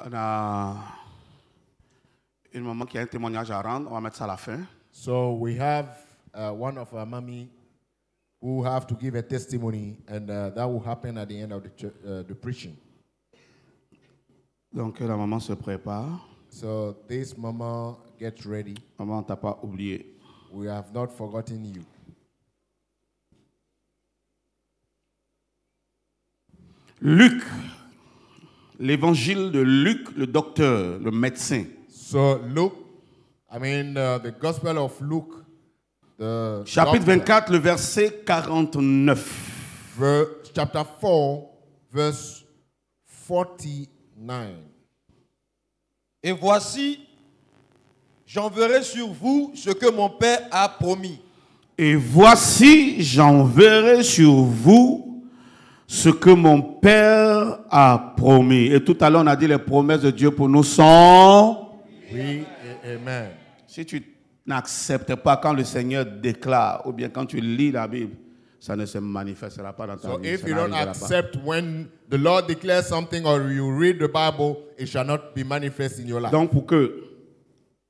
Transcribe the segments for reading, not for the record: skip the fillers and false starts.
On a une maman qui a un témoignage à rendre. On va mettre ça à la fin. So we have one of our mommy who have to give a testimony, and that will happen at the end of the preaching. Donc la maman se prépare. So this mama gets ready. Maman, on t'a pas oublié. We have not forgotten you. Luc, l'évangile de Luc, le docteur, le médecin. So Luke, the Gospel of Luke, the Chapitre doctor, 24, le verset 49. chapter 4, verse 49. Et voici, j'enverrai sur vous ce que mon Père a promis. Et voici, j'enverrai sur vous ce que mon Père a promis. Et tout à l'heure, on a dit les promesses de Dieu pour nous sont... Oui, amen. Si tu n'acceptes pas quand le Seigneur déclare, ou bien quand tu lis la Bible, ça ne se manifestera pas dans ta vie. So if you don't accept when the Lord declares something or you read the Bible, it shall not be manifest in your life. Donc pour que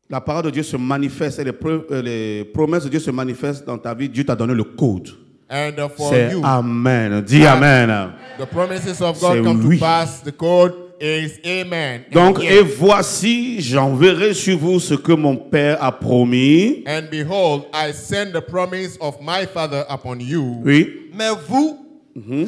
la parole de Dieu se manifeste et les promesses de Dieu se manifestent dans ta vie, Dieu t'a donné le code. And for C'est you, Amen. Dis Amen. the promises of God C'est come oui. to pass. The code is Amen. Donc, And et yes. voici, j'enverrai sur vous ce que mon Père a promis. And behold, I send the promise of my Father upon you. Oui. Mais vous,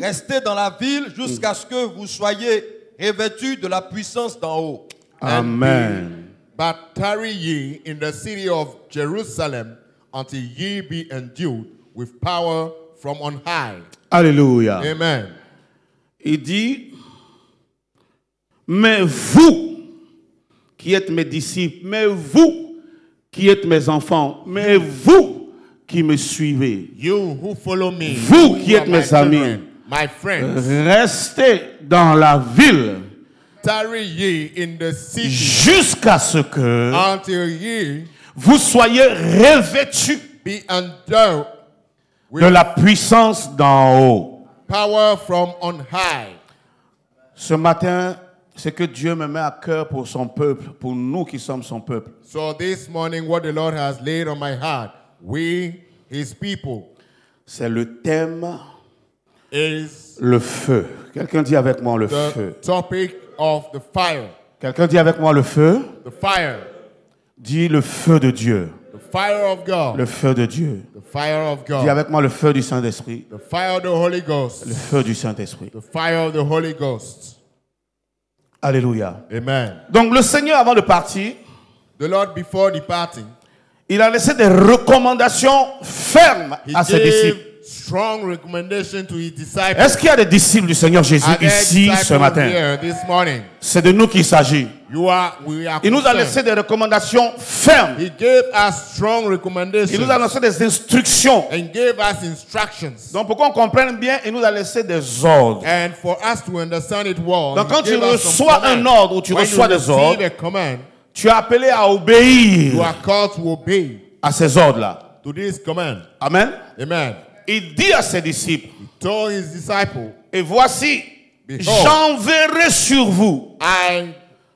restez dans la ville jusqu'à ce que vous soyez revêtus de la puissance d'en haut. Amen. But tarry ye in the city of Jerusalem until ye be endued with power from on high. Alléluia. Amen. Il dit, mais vous qui êtes mes disciples, mais vous qui êtes mes enfants, mais vous qui me suivez, You who follow me, vous who qui are êtes my mes amis, children, my friends, restez dans la ville tarry ye in the city jusqu'à ce que until ye vous soyez revêtus be endowed with de la puissance d'en haut. power from on high. Ce matin, c'est que Dieu me met à cœur pour son peuple, pour nous qui sommes son peuple. So this morning, what the Lord has laid on my heart, we, His people, C'est le thème, is le feu. Quelqu'un dit avec moi le feu. the topic of the fire. Quelqu'un dit avec moi le feu. The fire. Dis le feu de Dieu. The fire of God. Le feu de Dieu. The fire of Dis God. avec moi le feu du Saint-Esprit. The fire of the Holy Ghost. Le feu du Saint-Esprit. The fire of the Holy Ghost. Alléluia. Amen. Donc le Seigneur, avant de partir, The Lord, before departing, il a laissé des recommandations fermes He à ses disciples. gave strong recommendation to His disciples. Est-ce qu'il y a des disciples du Seigneur Jésus Are there ici ce disciples matin? here this morning? C'est de nous qu'il s'agit. We are Il nous a concerned. laissé des recommandations fermes. He gave us strong Il recommendations nous a laissé des instructions. and gave us instructions. Donc pour qu'on comprenne bien, il nous a laissé des ordres. And for us to understand it well, Donc he quand tu gave us some reçois un commands. ordre ou tu When reçois you des ordres, receive a command, tu es appelé à you obéir are called to obey à ces ordres-là. to this command. Amen. Amen. Il dit à ses disciples, He told his disciples, et voici, Behold, j'enverrai sur vous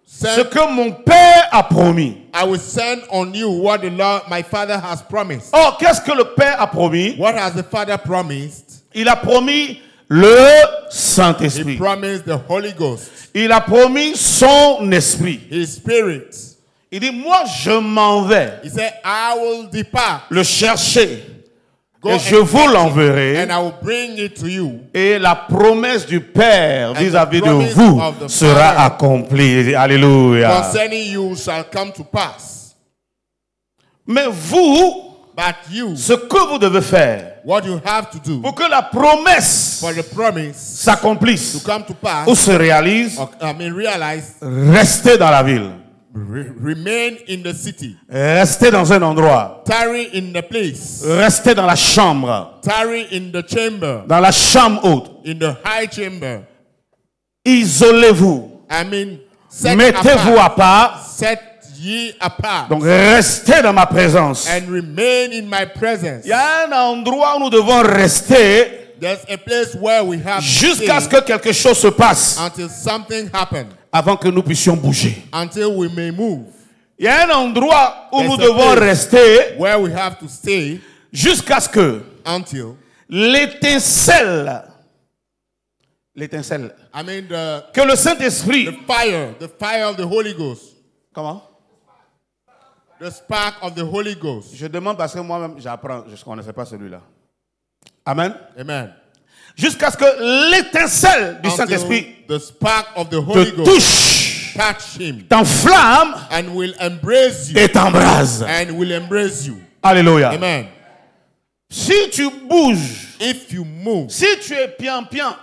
ce I que mon Père a promis. will send on you what the Lord, my Father, has promised. Or, qu'est-ce que le Père a promis? What has the Father promised? Il a promis le He Saint-Esprit. promised the Holy Ghost, Il a promis son esprit. His Spirit. Il dit, moi je m'en vais He said, I will depart. le chercher Go et je vous l'enverrai. and I will bring it to you. Et la promesse du Père And vis-à-vis the de promise vous of the sera Father accomplie. Alléluia. Concerning you shall come to pass. Mais vous, But you, ce que vous devez faire what you have to do pour que la promesse for the promise s'accomplisse to come to pass, ou se réalise, or, realize, restez dans la ville. remain in the city, Restez dans un endroit. tarry in the place, Restez dans la chambre. tarry in the chamber, Dans la chambre haute. in the high chamber. Isolez-vous. Set Mettez-vous à part. Set ye apart. Donc restez dans ma présence. And remain in my presence. Il y a un endroit où nous devons rester. There's a place where we have to jusqu'à ce stay que quelque chose se passe until something happens, avant que nous puissions bouger. until we may move. Il y a un endroit où There's nous a devons place rester where we have to stay jusqu'à ce que until, l'étincelle, I mean, the que le Saint-Esprit, fire of the Holy Ghost, comment? the spark of the Holy Ghost. Je demande parce que moi-même j'apprends, je ne connaissais pas celui-là. Amen. Amen. Jusqu'à ce que l'étincelle du Until Saint-Esprit the spark of the Holy te Ghost touche, touch him t'enflamme and will embrace you et t'embrase. and will embrace you. Alléluia. Amen. Si tu bouges, If you move, si tu es pian-pian,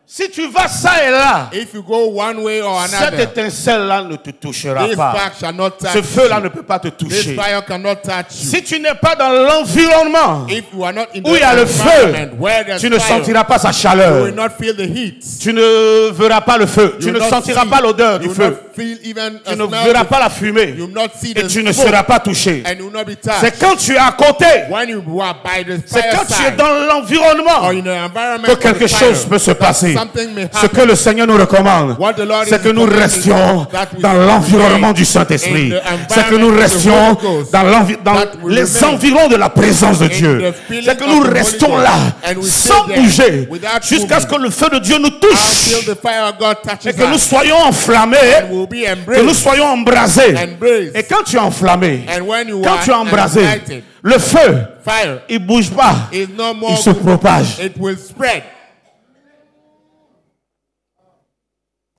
si tu vas ça et là, if you go one way or cette another, étincelle-là ne te touchera this pas. spark shall not Ce touch feu-là you. ne peut pas te This toucher. fire cannot touch you. Si tu n'es pas dans l'environnement If you are not in où il y a the le feu, environment where there's tu ne fire, sentiras pas sa you chaleur. will not feel the heat. Tu ne verras pas le feu. You Tu will ne not sentiras see- pas l'odeur du you will feu. not feel even a Tu ne smell verras of- pas la fumée. You will not see Et the tu ne smoke, seras pas touché. and you will not be C'est touched. quand tu es à côté, When you are by the c'est quand tu es fireside dans or l'environnement in an environment que of quelque fire, chose peut se passer. something may Ce happen. que le Seigneur nous recommande, What the Lord c'est is que nous commanding restions that we dans should l'environnement remain du Saint-Esprit. in the C'est que nous environment of the restions Holy Ghost, dans, dans that we les remain environs de la présence de in Dieu. the feeling C'est que of nous the Holy restons Ghost, là, and we stay sans there bouger, without jusqu'à ce que moving, le feu de Dieu nous until touche the fire of God touches et que nous us, soyons enflammés, and we'll be que nous embraced. soyons embrasés. Embraced. Et quand tu es enflammé, And when you quand are tu es embrasé, ignited, le feu, fire il ne bouge pas, is no more il se moving. propage. It will spread.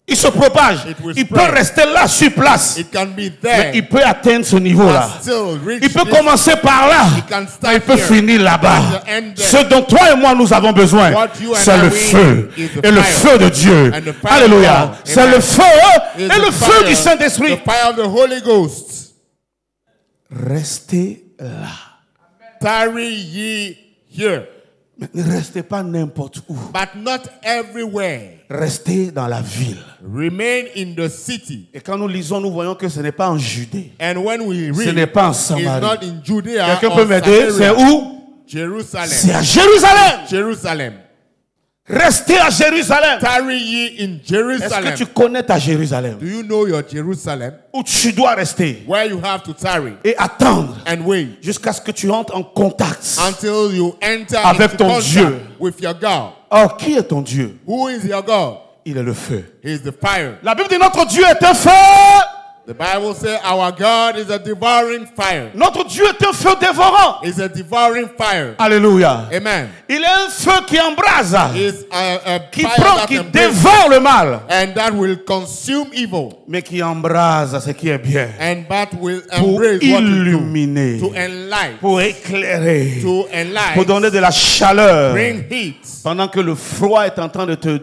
Il se propage. It will Il peut spread. rester là sur place. It can be Mais there. il peut atteindre ce niveau-là. and still reach Il peut this. commencer par là. It can start Mais il peut here. finir là-bas. And the end there. Ce dont toi et moi nous avons besoin, What you and c'est I le need feu. is the Et le fire. feu de Dieu. And the fire Alléluia. of God. C'est Amen. le feu Is et the le feu fire, du Saint-Esprit. The fire of the Holy Ghost. Restez là. Tarry ye here, Mais ne restez pas n'importe où. but not everywhere. Restez dans la ville. Remain in the city. Et quand nous lisons, nous voyons que ce n'est pas en Judée. And when we Ce read, n'est pas en it's Samarie. not in Judea Quelqu'un or peut m'aider? C'est Samaria. où? Jerusalem. C'est à Jérusalem. Jerusalem. Restez à Jérusalem. Tarry ye in Est-ce Jerusalem. que tu connais ta Jérusalem? Do you know your Jerusalem? Où tu dois rester Where you have to tarry et attendre and wait jusqu'à ce que tu entres en contact. until you enter Avec into ton contact Dieu. with your God. Or, qui est ton Dieu? Who is your God? Il est le feu. He is the fire. La Bible dit notre Dieu est un feu. The Bible says our God is a devouring fire. Notre Dieu est un feu dévorant. Is a devouring fire. Alléluia. Amen. Il est un feu qui embrase, Is a qui fire prend, that qui embraces dévore le mal, and that will consume evil, mais qui embrase ce qui est bien. and that will Pour embrace what is illuminer, good, to enlighten, pour éclairer, to pour enlighten, donner de la chaleur, bring heat. pendant que le froid est en train de te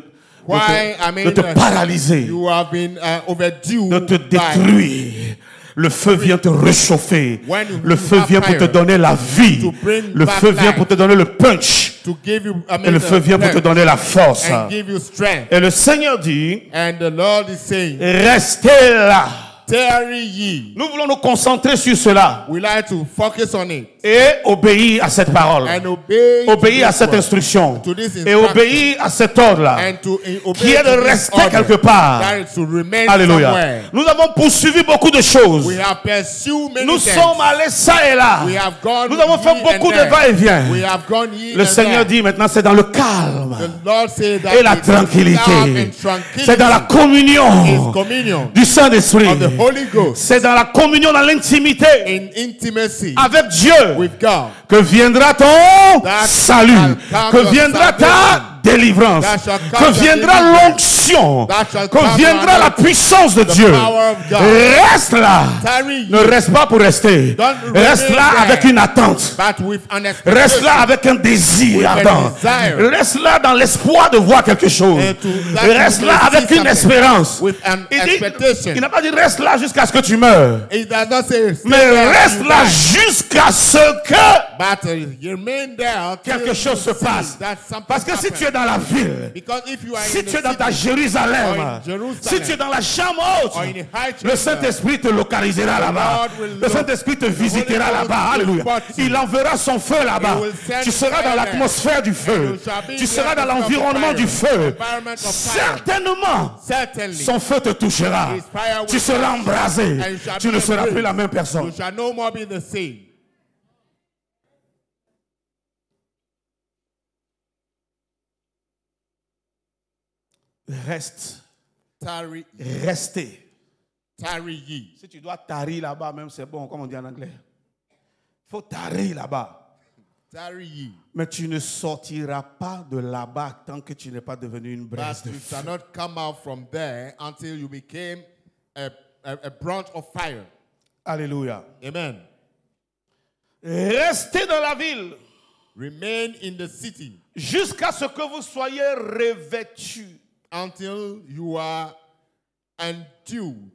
Why, de te paralyser, you have been overdue de te by détruire. Le feu vient te réchauffer. When you Le feu have vient pour te fire, donner la vie. to bring Le back feu vient life, pour te donner le punch. to give you, Et le feu vient pour te donner la force. and give you strength. Et le Seigneur dit, And the Lord is saying, restez là. tarry ye. Nous voulons nous concentrer sur cela We like to focus on it et obéir à cette parole. and obey, Obéir à to this cette word, instruction. to this Et instruction, obéir à cet ordre-là. and to obey Qui est de to this rester order, quelque part. that is to remain Alléluia. somewhere. Nous avons poursuivi beaucoup de choses. We have pursued many Nous things. sommes allés ça et là. We have gone Nous avons fait ye beaucoup and de there. va-et-vient. We have gone ye Le and Seigneur there. dit maintenant c'est dans le calme The Lord said that et la it is calm tranquillité. and tranquility C'est dans la communion is communion du Saint-Esprit. of the Holy Ghost, C'est dans la communion, dans l'intimité in intimacy avec Dieu with God, que viendra ton That salut, shall come que your viendra ta salvation. délivrance, That shall come que your viendra deliverance. l'onction, That shall que come viendra your la puissance de Dieu. power of God. Reste là. Tarry Ne ye, reste pas pour rester. Don't Reste remain là there. avec une attente. but with an Reste là expectation. avec un désir With a ardent. desire. Reste là dans l'espoir de voir quelque chose. And that Reste you là may avec see une something. espérance. With an expectation. Il n'a pas dit reste là jusqu'à ce que tu meurs. It does not say, stay Mais there reste till you là die. jusqu'à ce que But you remain there until quelque you chose se see passe. that something Parce que si happens. tu es dans la ville, Because if you are si in tu es the dans ta city, Jérusalem, or in Jerusalem, si tu es dans la chambre haute, or in a high chamber, le Saint-Esprit te localisera là-bas. Lord will Le Saint-Esprit te visitera Holy Ghost là-bas. will Alléluia. spot you. Il enverra son feu là-bas. He will send Tu seras dans fire l'atmosphère du feu. you shall be Tu in seras the dans atmosphere of l'environnement fire. du feu. Environment of fire. Certainement, Certainly. son feu te touchera. His fire will Tu seras touch. embrasé. And you shall Tu be ne seras embraced. plus la même You personne. shall no more be the same. Reste. Tarry, Restez. tarry ye. Si tu dois tarir là-bas, même c'est bon, comme on dit en anglais. Il faut tarir là-bas. Tarry ye. Mais tu ne sortiras pas de là-bas tant que tu n'es pas devenu une braise But de you feu. shall not come out from there until you became a branch of fire. Alléluia. Amen. Restez dans la ville Remain in the city jusqu'à ce que vous soyez revêtus. until you are endued.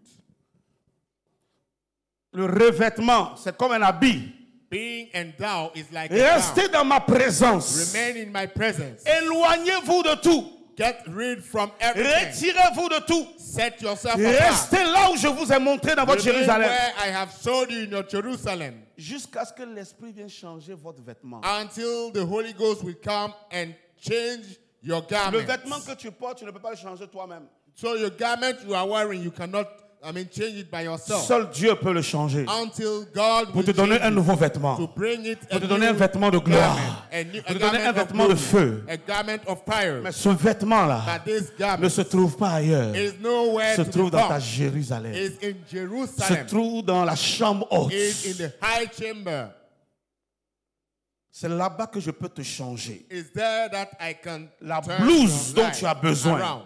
Le revêtement, c'est comme un habit. Being endowed is like a Restez dans ma présence. Remain in my presence. Éloignez-vous de tout. Get rid from everything. Retirez-vous de tout. Set yourself apart. Restez là où je vous ai montré dans votre Remain Jérusalem. where I have showed you in your Jerusalem Jusqu'à ce que l'Esprit vienne changer votre vêtement. until the Holy Ghost will come and change your Le garment. vêtement que tu portes, tu ne peux pas le changer toi-même. So your garment you are wearing, you cannot, change it by yourself. Seul Dieu peut le changer. Until God Pour will te donner change un it, nouveau vêtement. to bring it Pour a te donner un new vêtement de gloire. garment, a Pour te donner un garment of vêtement de glory, feu. a garment of fire. Mais ce vêtement-là But this ne garment se trouve pas ailleurs. is nowhere Se to trouve be dans ta found. Jérusalem. Is in Se Jerusalem. trouve dans la chambre haute. Is in the high chamber. C'est là-bas que je peux te changer. Is there that I can La turn blouse your dont life tu as besoin around.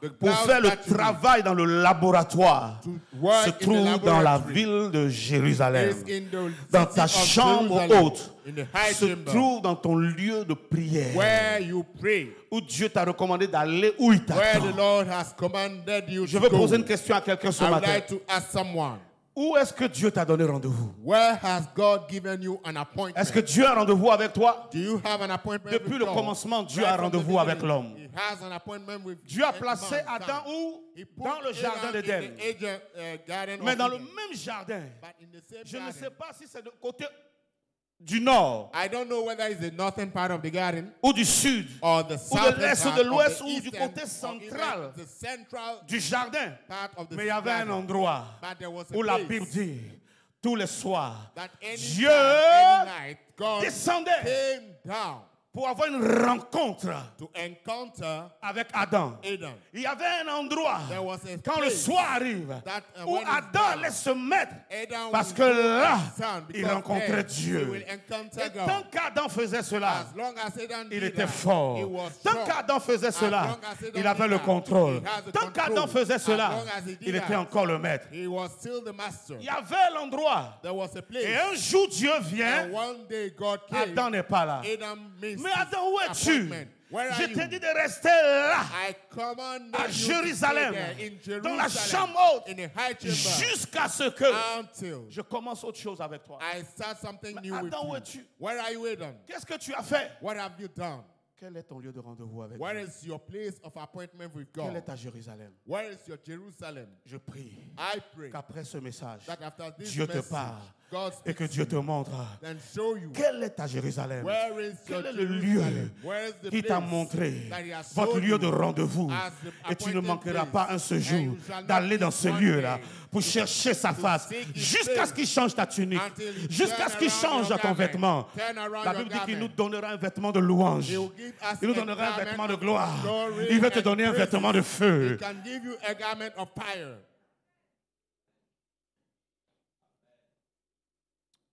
The pour blouse faire le that you need travail dans le laboratoire to work se in the trouve dans la laboratory ville de Jérusalem. is in the Dans city ta of chambre Jerusalem, haute in the high se chamber, trouve dans ton lieu de prière where you pray, où Dieu t'a recommandé d'aller où il where the t'attend. Lord has commanded you Je to veux go. poser une question à quelqu'un ce I would matin. like to ask someone, Où est-ce que Dieu t'a donné rendez-vous? where has God given you an appointment? Est-ce que Dieu a un rendez-vous avec toi? Do you have an appointment Depuis with le God? commencement, Dieu Right a from the rendez-vous avec beginning, l'homme. He has an appointment with Dieu a placé mankind. Adam où? He put Dans le jardin Adam in d'Éden. the garden Mais of dans le Eden. même jardin, But in the same je ne garden, sais pas si c'est du côté du nord I don't know whether it's the northern part of the garden ou du sud, or the ou de southern l'est ou part de of l'ouest the ou du eastern, côté or central even the central du jardin. part of the Mais il y avait un garden. endroit But there was a où la place Bible dit, tous les soirs, that any Dieu time, any night, God descendait came down pour avoir une rencontre to encounter avec Adam. Adam. Il y avait un endroit, There was a quand le place soir arrive, that, où when it's Adam dark, allait se mettre, Adam parce will que go là, and stand, il because rencontrait there Dieu. he will encounter Et God. tant qu'Adam faisait cela, As long as Adam il did était that, fort. he was Tant strong. qu'Adam faisait As cela, long as Adam il avait did le that, contrôle. he has the Tant qu'Adam control. faisait As cela, long as he did il était that, encore le maître. He was still the master. Il y avait l'endroit. There was a place. Et un jour, Dieu vient. And one day God came. Adam n'est pas là. Adam missed Mais his Adam, où es-tu? appointment. Where are Je you? t'ai dit de rester là, I commanded à you Jérusalem, to stay there, in Jerusalem, dans la chambre haute, in a high chamber, jusqu'à ce que until je commence autre chose avec toi. I start something Mais new with Adam, où you. es-tu? Where are you, Adam? Qu'est-ce que tu as fait? What have you done? Quel est ton lieu de rendez-vous avec Where Dieu? is your place of appointment with Quelle est God? ta Jérusalem? Where is your Jerusalem? Je prie I pray qu'après ce message, that after this Dieu te message, parle God et speaks que Dieu te montre and show you quelle est ta Jérusalem. where is your Quel est le Jerusalem? lieu Where is the qui t'a place montré that he has votre showed lieu de you rendez-vous? as the Et tu ne appointed manqueras place, pas un seul and jour you shall not d'aller dans miss ce one lieu-là day pour chercher sa face seek his jusqu'à face ce qu'il change ta tunique, until he jusqu'à ce turn qu'il around change your ton garment. vêtement. Turn around La your Bible dit qu'il garment. nous donnera un vêtement de louange. He will give us Il nous a donnera un garment vêtement de of gloire. glory Il veut te and donner un praises. vêtement de feu. He can give you a garment of fire.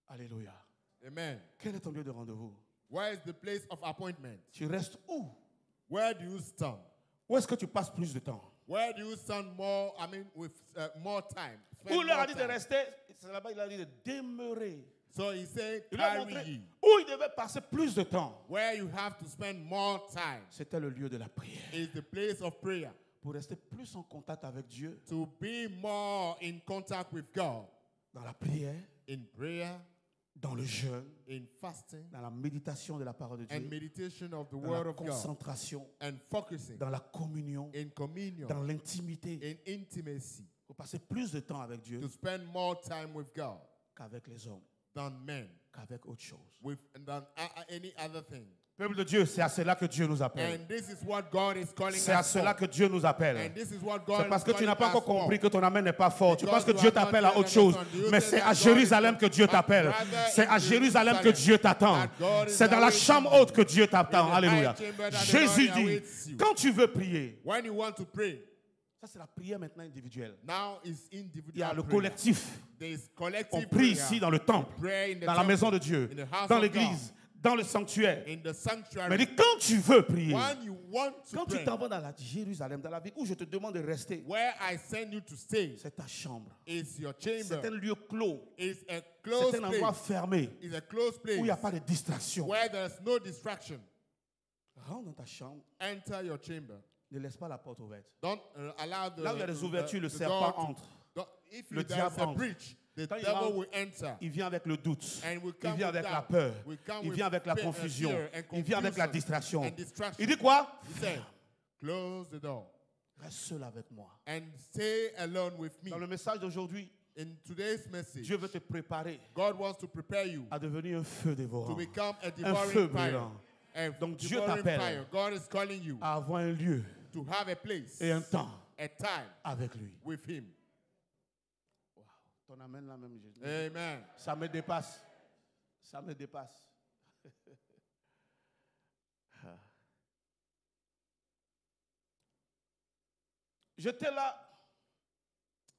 Alléluia. Amen. Quel est ton lieu de rendez-vous? Where is the place of appointment? Tu restes où? Where do you stand? Où est-ce que tu passes plus de temps? Where do you stand more, with more time? Spend Où il leur more a dit de time. rester, c'est là-bas il a dit de demeurer. So he said, Il leur a tarry montré ye. où il devait passer plus de temps. Where you have to spend more time C'était le lieu de la prière. is the place of prayer. Pour rester plus en contact avec Dieu, To be more in contact with God. dans la prière, In prayer, dans le jeûne, in fasting, dans la méditation de la parole de Dieu, and meditation of the dans Word la of God, concentration, and focusing dans la communion, in communion, dans l'intimité. in intimacy, Vous passez plus de temps avec Dieu to spend more time with God qu'avec les hommes, than men, qu'avec autre chose. than any other thing. Peuple de Dieu, c'est à cela que Dieu nous appelle. And this is what God is calling C'est à us cela for. que Dieu nous And appelle. this is what God C'est parce is que tu n'as calling pas us encore for. compris que ton amen n'est pas fort. Tu penses Because que you Dieu have not t'appelle à yet autre chose. understood. You Mais say c'est that à God Jérusalem is- que Dieu but t'appelle. rather C'est à in Jérusalem que Jerusalem Dieu t'attend. that God is C'est dans la awaiting chambre you. haute que Dieu t'attend. In the Alléluia. high chamber that the Jésus Lord dit, awaits you. quand tu veux prier, When you want to pray, ça c'est la prière maintenant individuelle. now is Il y a individual le prayer. collectif. There is On collective prie prayer. ici dans le temple, Pray in the dans la temple, maison de Dieu, in the house dans of l'église, dans le sanctuaire. God, in the sanctuary. Mais dis, quand tu veux prier, When you want to quand tu pray, t'en vas dans la Jérusalem, dans la ville où je te demande de rester, where I send you to stay c'est ta chambre. is your C'est un chamber. lieu clos. Is a C'est closed un endroit place. fermé Is a closed où il n'y a place pas de distraction. where there's no distraction. Rentre dans ta chambre, Enter your chamber. ne laisse pas la porte ouverte. Don't allow the Là où il y a des ouvertures, le the serpent door to- entre. If Le there's diable a entre. breach, the Quand il devil rentre, will enter. Il vient avec le doute. And will Il come vient with avec la doubt. peur. Will come Il with vient avec la fear, confusion. fear and Il vient avec la confusion distraction. and distraction. Il dit quoi? He said, close the door Reste seul avec moi. and stay alone with me. Dans le message d'aujourd'hui, In today's message, Dieu veut te préparer God wants to prepare you à devenir un feu dévorant, to become a un feu devouring fire. brûlant, A Donc Dieu devouring t'appelle fire. God is calling you à avoir un lieu to have a place, et un temps a time avec lui. with Him. Ton amène là même, Jésus. Amen. Ça me dépasse. Ça me dépasse. J'étais là.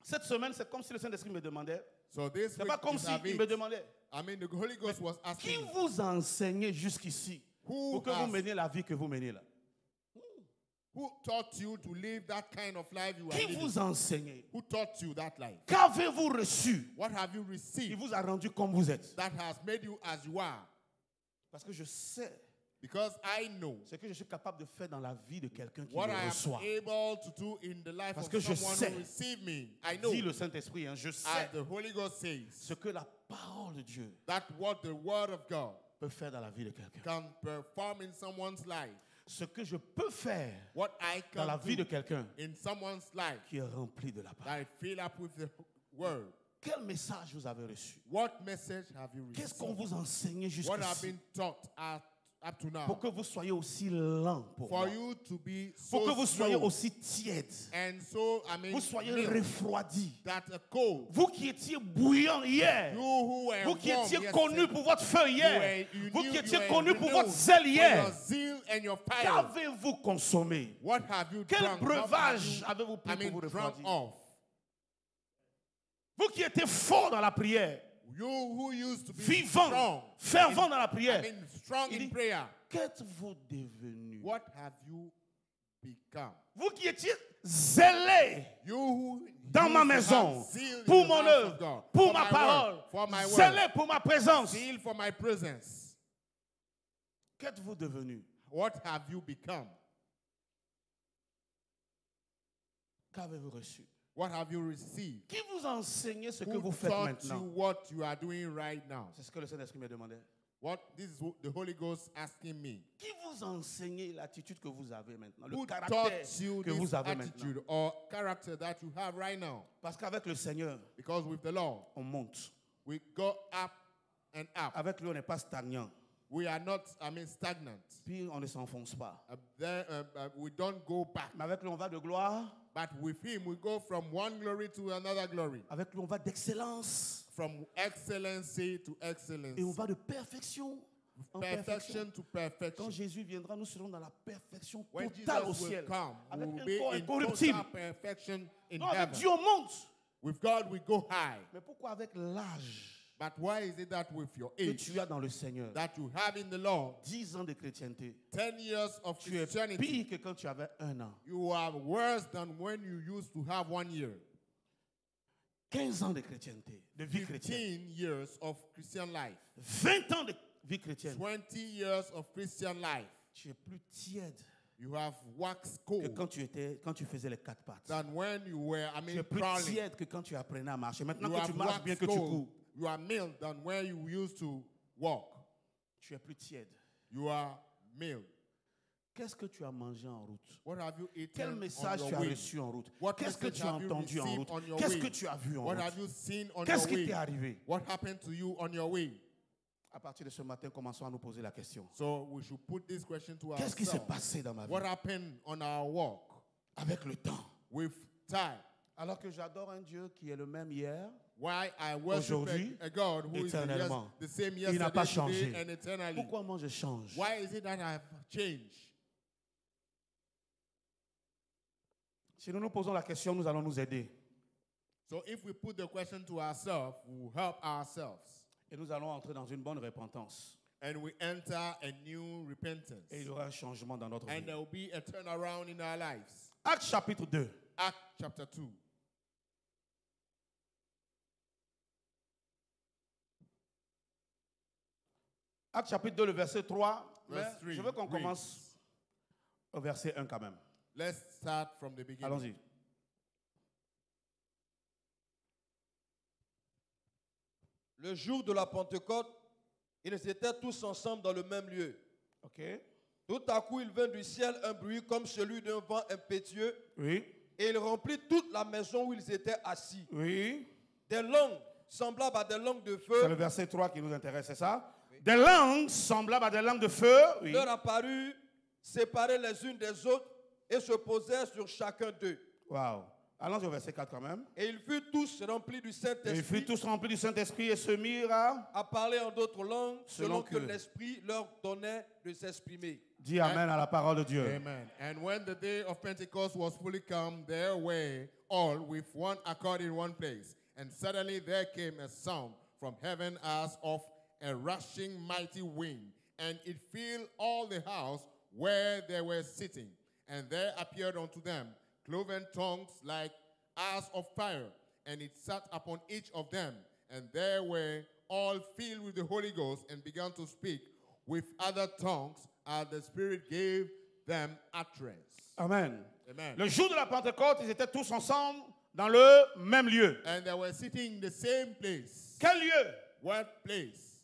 Cette semaine, c'est comme si le Saint-Esprit me demandait. So this C'est week pas comme is si a il week. me demandait. I mean, the Holy Ghost was Qui asking, vous a enseigné jusqu'ici Who pour que vous has- meniez la vie que vous menez là? who taught you to live that kind of life you are Qui living? vous a enseigné? Who taught you that life? Qu'avez-vous reçu? What have you Il received vous a rendu comme vous êtes. that has made you as you are? Parce que je sais Because I know ce que je suis capable de faire dans la vie de quelqu'un qui what me I am reçoit. able to do in the life Parce of que je someone sais. who receive me. I know, Dit le Saint-Esprit, hein, je sais as the Holy Ghost says, ce que la parole de Dieu that what the Word of God peut faire dans la vie de quelqu'un. can perform in someone's life, Ce que je peux faire what I dans la can vie de do quelqu'un in someone's life qui est rempli de la parole. that I fill up with the Word. Quel message vous avez reçu? What message have you Qu'est-ce qu'on received? vous enseigne What have jusqu'ici been taught up to now? pour que vous soyez aussi lent pour For moi? you to be Pour que so vous soyez slow aussi tiède. and so, I mean, Vous soyez milk, refroidi. that a cold. Vous qui étiez bouillant hier. You who were Vous qui warm étiez yesterday, connu pour votre feu hier. you Vous knew qui you étiez were connu pour renewed votre zèle for your hier. zeal and your fire. Qu'avez-vous consommé? What have you Quel drunk? What breuvage have avez-vous pris I mean, pour vous drunk refroidir? off? Vous qui étiez fort dans la prière, You who used to be vivant, strong, fervent dans la I prière, mean, strong Il in dit, prayer. qu'êtes-vous devenu? What have you become? Vous qui étiez zélé You who dans used ma to maison, have zeal in pour the mon house of œuvre, God, pour for ma my parole, word, for my zélé word, pour ma présence, zeal for my presence. qu'êtes-vous devenu? What have you become? Qu'avez-vous reçu? What have you received? Qui vous a enseigné ce que Who vous faites taught you maintenant? what you are doing right now? C'est ce que le Saint-Esprit me demandait. This is what the Holy Ghost asking me. Qui vous a enseigné l'attitude que vous avez maintenant, le Who caractère taught you que this vous avez maintenant? attitude or character that you have right now? Parce qu'avec le Seigneur, Because with the Lord, on monte. we go up and up. Avec lui, on n'est pas stagnant. We are not, stagnant. Puis on ne s'enfonce pas. We don't go back. Mais avec lui, on va de gloire. But with Him, we go from one glory to another glory. Avec lui, on va d'excellence. From excellency to excellence. Et on va de perfection en Perfection to Quand perfection. Jésus viendra, nous serons dans la perfection When totale au Jesus will ciel. come, we Avec will un be corps in incorruptible. total perfection in Non, avec heaven. Dieu, on monte. With God, we go high. Mais pourquoi avec l'âge But why is it that with your que age tu as dans le Seigneur, that you have in the Lord, 10 ans de chrétienté, 10 years of tu es Christianity, pire que quand tu avais 1 an. you are worse than when you used to have 1 year. 15 ans de chrétienté, de vie chrétienne. 15 years of Christian life. 20 ans de vie chrétienne. 20 years of Christian life. Tu es plus tiède You have waxed que cold quand tu faisais les 4 pattes. than when you were, Tu es plus crawling. tiède que quand tu apprenais à marcher. Maintenant You que tu have marches bien, waxed que tu cold cours. You are mild than where you used to walk. Tu es plus tiède. You are mild. Qu'est-ce que tu as mangé en route? What have you eaten Quel on message your tu as way? reçu en route? What Qu'est-ce que message tu as have you entendu en received route? on your Qu'est-ce way? que tu as vu en What route? have you seen on Qu'est-ce your qui way? t'est arrivé? What happened to you on your way? À partir de ce matin, commençons à nous poser la question. So we should put this question to Qu'est-ce qui s'est ourselves. passé dans ma vie? What happened on our walk Avec le temps. with time? Alors que j'adore un Dieu qui est le même hier, Why I worship aujourd'hui, a God who is éternellement. the same Il n'a pas yesterday, changé. today, and eternally. Pourquoi moi je change? Why is it that I have changed? Si nous nous posons la question, nous allons nous aider. So if we put the question to ourselves, we will help ourselves. Et nous allons entrer dans une bonne repentance. And we enter a new repentance. Et il y aura un changement dans notre And vie. there will be a turnaround in our lives. Actes chapitre 2. Acts chapter 2. Actes chapitre 2, le verset 3. Mais Verse 3 je veux qu'on reads. commence au verset 1 quand même. Let's start from the beginning. Allons-y. Le jour de la Pentecôte, ils étaient tous ensemble dans le même lieu. OK. Tout à coup, il vint du ciel un bruit comme celui d'un vent impétueux, Oui. et il remplit toute la maison où ils étaient assis. Oui. Des langues semblables à des langues de C'est le feu verset 3 qui nous intéresse, c'est ça? Des langues semblables à des langues de feu. Oui. leur apparurent, séparées les unes des autres, et se posèrent sur chacun d'eux. Wow. Allons au verset 4 quand même. Et ils furent tous remplis du Et ils Saint-Esprit, furent tous remplis du Saint-Esprit et se mirent à parler en d'autres langues, Selon selon que que- l'Esprit leur donnait de s'exprimer. Dis Amen à la parole de Dieu. Amen. And when the day of Pentecost was fully come, there were all with one accord in one place. And suddenly there came a sound from heaven as of a rushing mighty wind, and it filled all the house where they were sitting. And there appeared unto them cloven tongues like as of fire, and it sat upon each of them. And they were all filled with the Holy Ghost, and began to speak with other tongues as the Spirit gave them utterance. Amen. Amen. Le jour de la Pentecôte, ils étaient tous ensemble dans le même lieu. And they were sitting in the same place. Quel lieu? What place?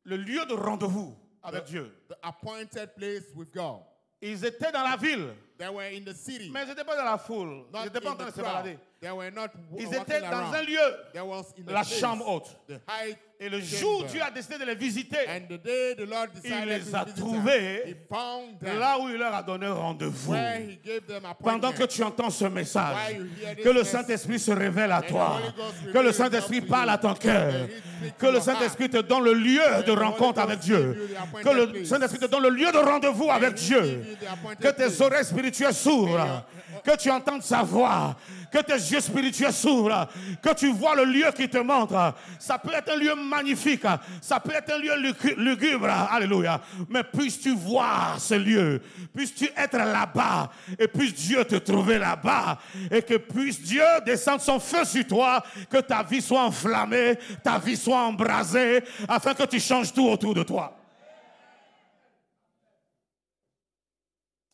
Le lieu de rendez-vous avec Dieu. The appointed place with God. Ils étaient dans la ville, They were in the city. mais ils n'étaient pas dans la foule. Ils Not n'étaient pas en in train de the se balader. crowd. They were not Ils walking étaient dans around. un lieu, There was in the la place, chambre haute. the high Et le chamber. jour où Dieu a décidé de les visiter, And the day the Lord il decided les to a visit trouvés them, he found them là où il leur a donné rendez-vous. where he gave them Pendant que appointment. tu entends ce message, While you hear this que le message, Saint-Esprit se révèle à the toi, Holy Ghost que reveals le Saint-Esprit himself to parle you, à ton cœur, that he speaks que to le your Saint-Esprit te donne le lieu de the Holy rencontre Ghost avec give you Dieu, the appointed que le place. Saint-Esprit te donne le lieu de rendez-vous avec he Dieu, give you the appointed que tes place. oreilles spirituelles s'ouvrent, que tu entendes sa voix, que tes yeux spirituels s'ouvrent, que tu vois le lieu qui te montre. Ça peut être un lieu magnifique, ça peut être un lieu lugubre, alléluia, mais puisses-tu voir ce lieu, puisses-tu être là-bas, et puisse Dieu te trouver là-bas, et que puisse Dieu descendre son feu sur toi, que ta vie soit enflammée, ta vie soit embrasée, afin que tu changes tout autour de toi.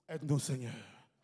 Aide-nous, Seigneur.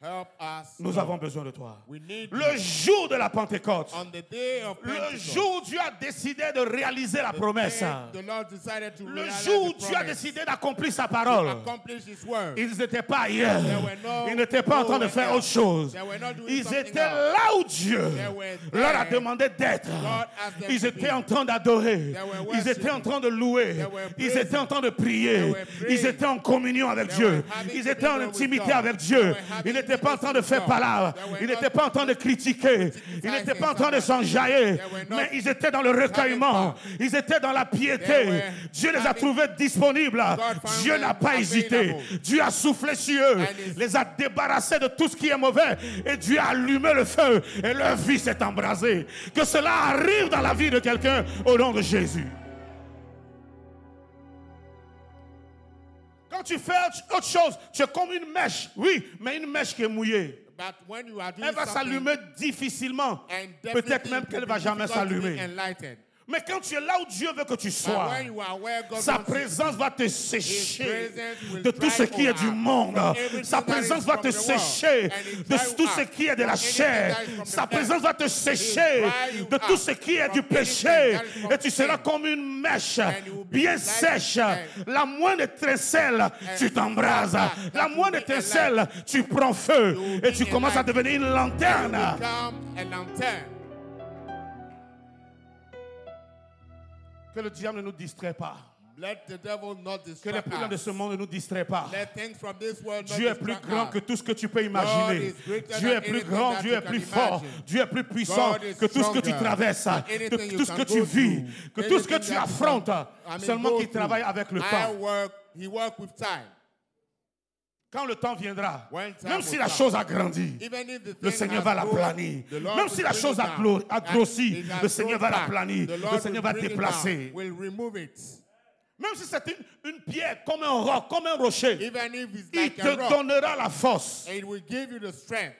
Help us. Nous avons besoin de toi. We need Le jour de la Pentecôte, on the day of le Pentecost, jour où Dieu a décidé de réaliser la promesse, the Lord decided to le realize jour où the Dieu a promise, décidé d'accomplir sa parole, accomplish His word. ils n'étaient pas ailleurs. were no Ils n'étaient pas en train de faire nowhere autre chose. They were not doing Ils something étaient else. là où Dieu were leur a there. demandé d'être. God asked them Ils to étaient be. en train d'adorer. were Ils étaient en train de louer. They were Ils praising. étaient en train de prier. They were praying. Ils étaient en communion avec They Dieu. were having Ils étaient en communion with intimité God. avec Dieu. They were having Ils n'étaient pas en train de intimacy faire with God. palabre. They were Ils n'étaient not pas en train de critiquer. Ils n'étaient pas en train de s'enjailler. They were not Mais ils étaient dans le recueillement. Ils étaient dans la They piété. were Dieu les a having- trouvés disponibles. found Dieu them n'a pas hésité. available. Dieu a soufflé sur eux. And is- Les a débarrassés de tout ce qui est mauvais. Et Dieu a allumé le feu. Et leur vie s'est embrasée. Que cela arrive dans la vie de quelqu'un au nom de Jésus. Quand tu fais autre chose, tu es comme une mèche. Oui, mais une mèche qui est mouillée. But when you are doing Elle va something, s'allumer difficilement. and Peut-être definitely même it qu'elle will va be jamais difficult to be s'allumer. enlightened. Mais quand tu es là où Dieu veut que tu But sois, when you are where God sa wants you, présence va te His sécher presence will de tout ce dry qui est du out monde. from everything Sa that is présence va from te the world, sécher and it de dry tout you ce out qui est de la from anything chair. that is from Sa the présence va te sécher dry you de tout out ce qui est from du péché. anything that is from Et tu seras sin. comme une mèche And you will be bien like sèche. and La moindre étincelle, tu t'embrases. that La will moindre be a étincelle, tu prends feu. You will Et be tu a commences à light. devenir une lanterne. Become a lantern. Que le diable ne nous distrait pas. Let the devil not Que les distract problèmes de us. ce monde ne nous distraient pas. Let things from this world not Dieu est plus distract grand us. que tout ce que tu peux imaginer. is greater Dieu than est plus anything grand, that Dieu you est can plus fort, imagine. Dieu est plus puissant God is que tout ce que tu stronger traverses, than que anything tout ce you que can tu go vis, through, que tout ce que anything tu that affrontes, you can, seulement go qu'il through. travaille avec le temps. He work with time. Quand le temps viendra, When time même will si la come, chose a grandi, even if the le thing Seigneur has va la grown, planir. the Lord Même will si la bring chose it a down. grossi, It has le Seigneur va grown la back. planir. The Lord Le Seigneur va will bring it déplacer. down, will remove it. Même si c'est une pierre, comme un roc, comme un rocher, Even if it's il like te a rock, donnera la force. it will give you the strength.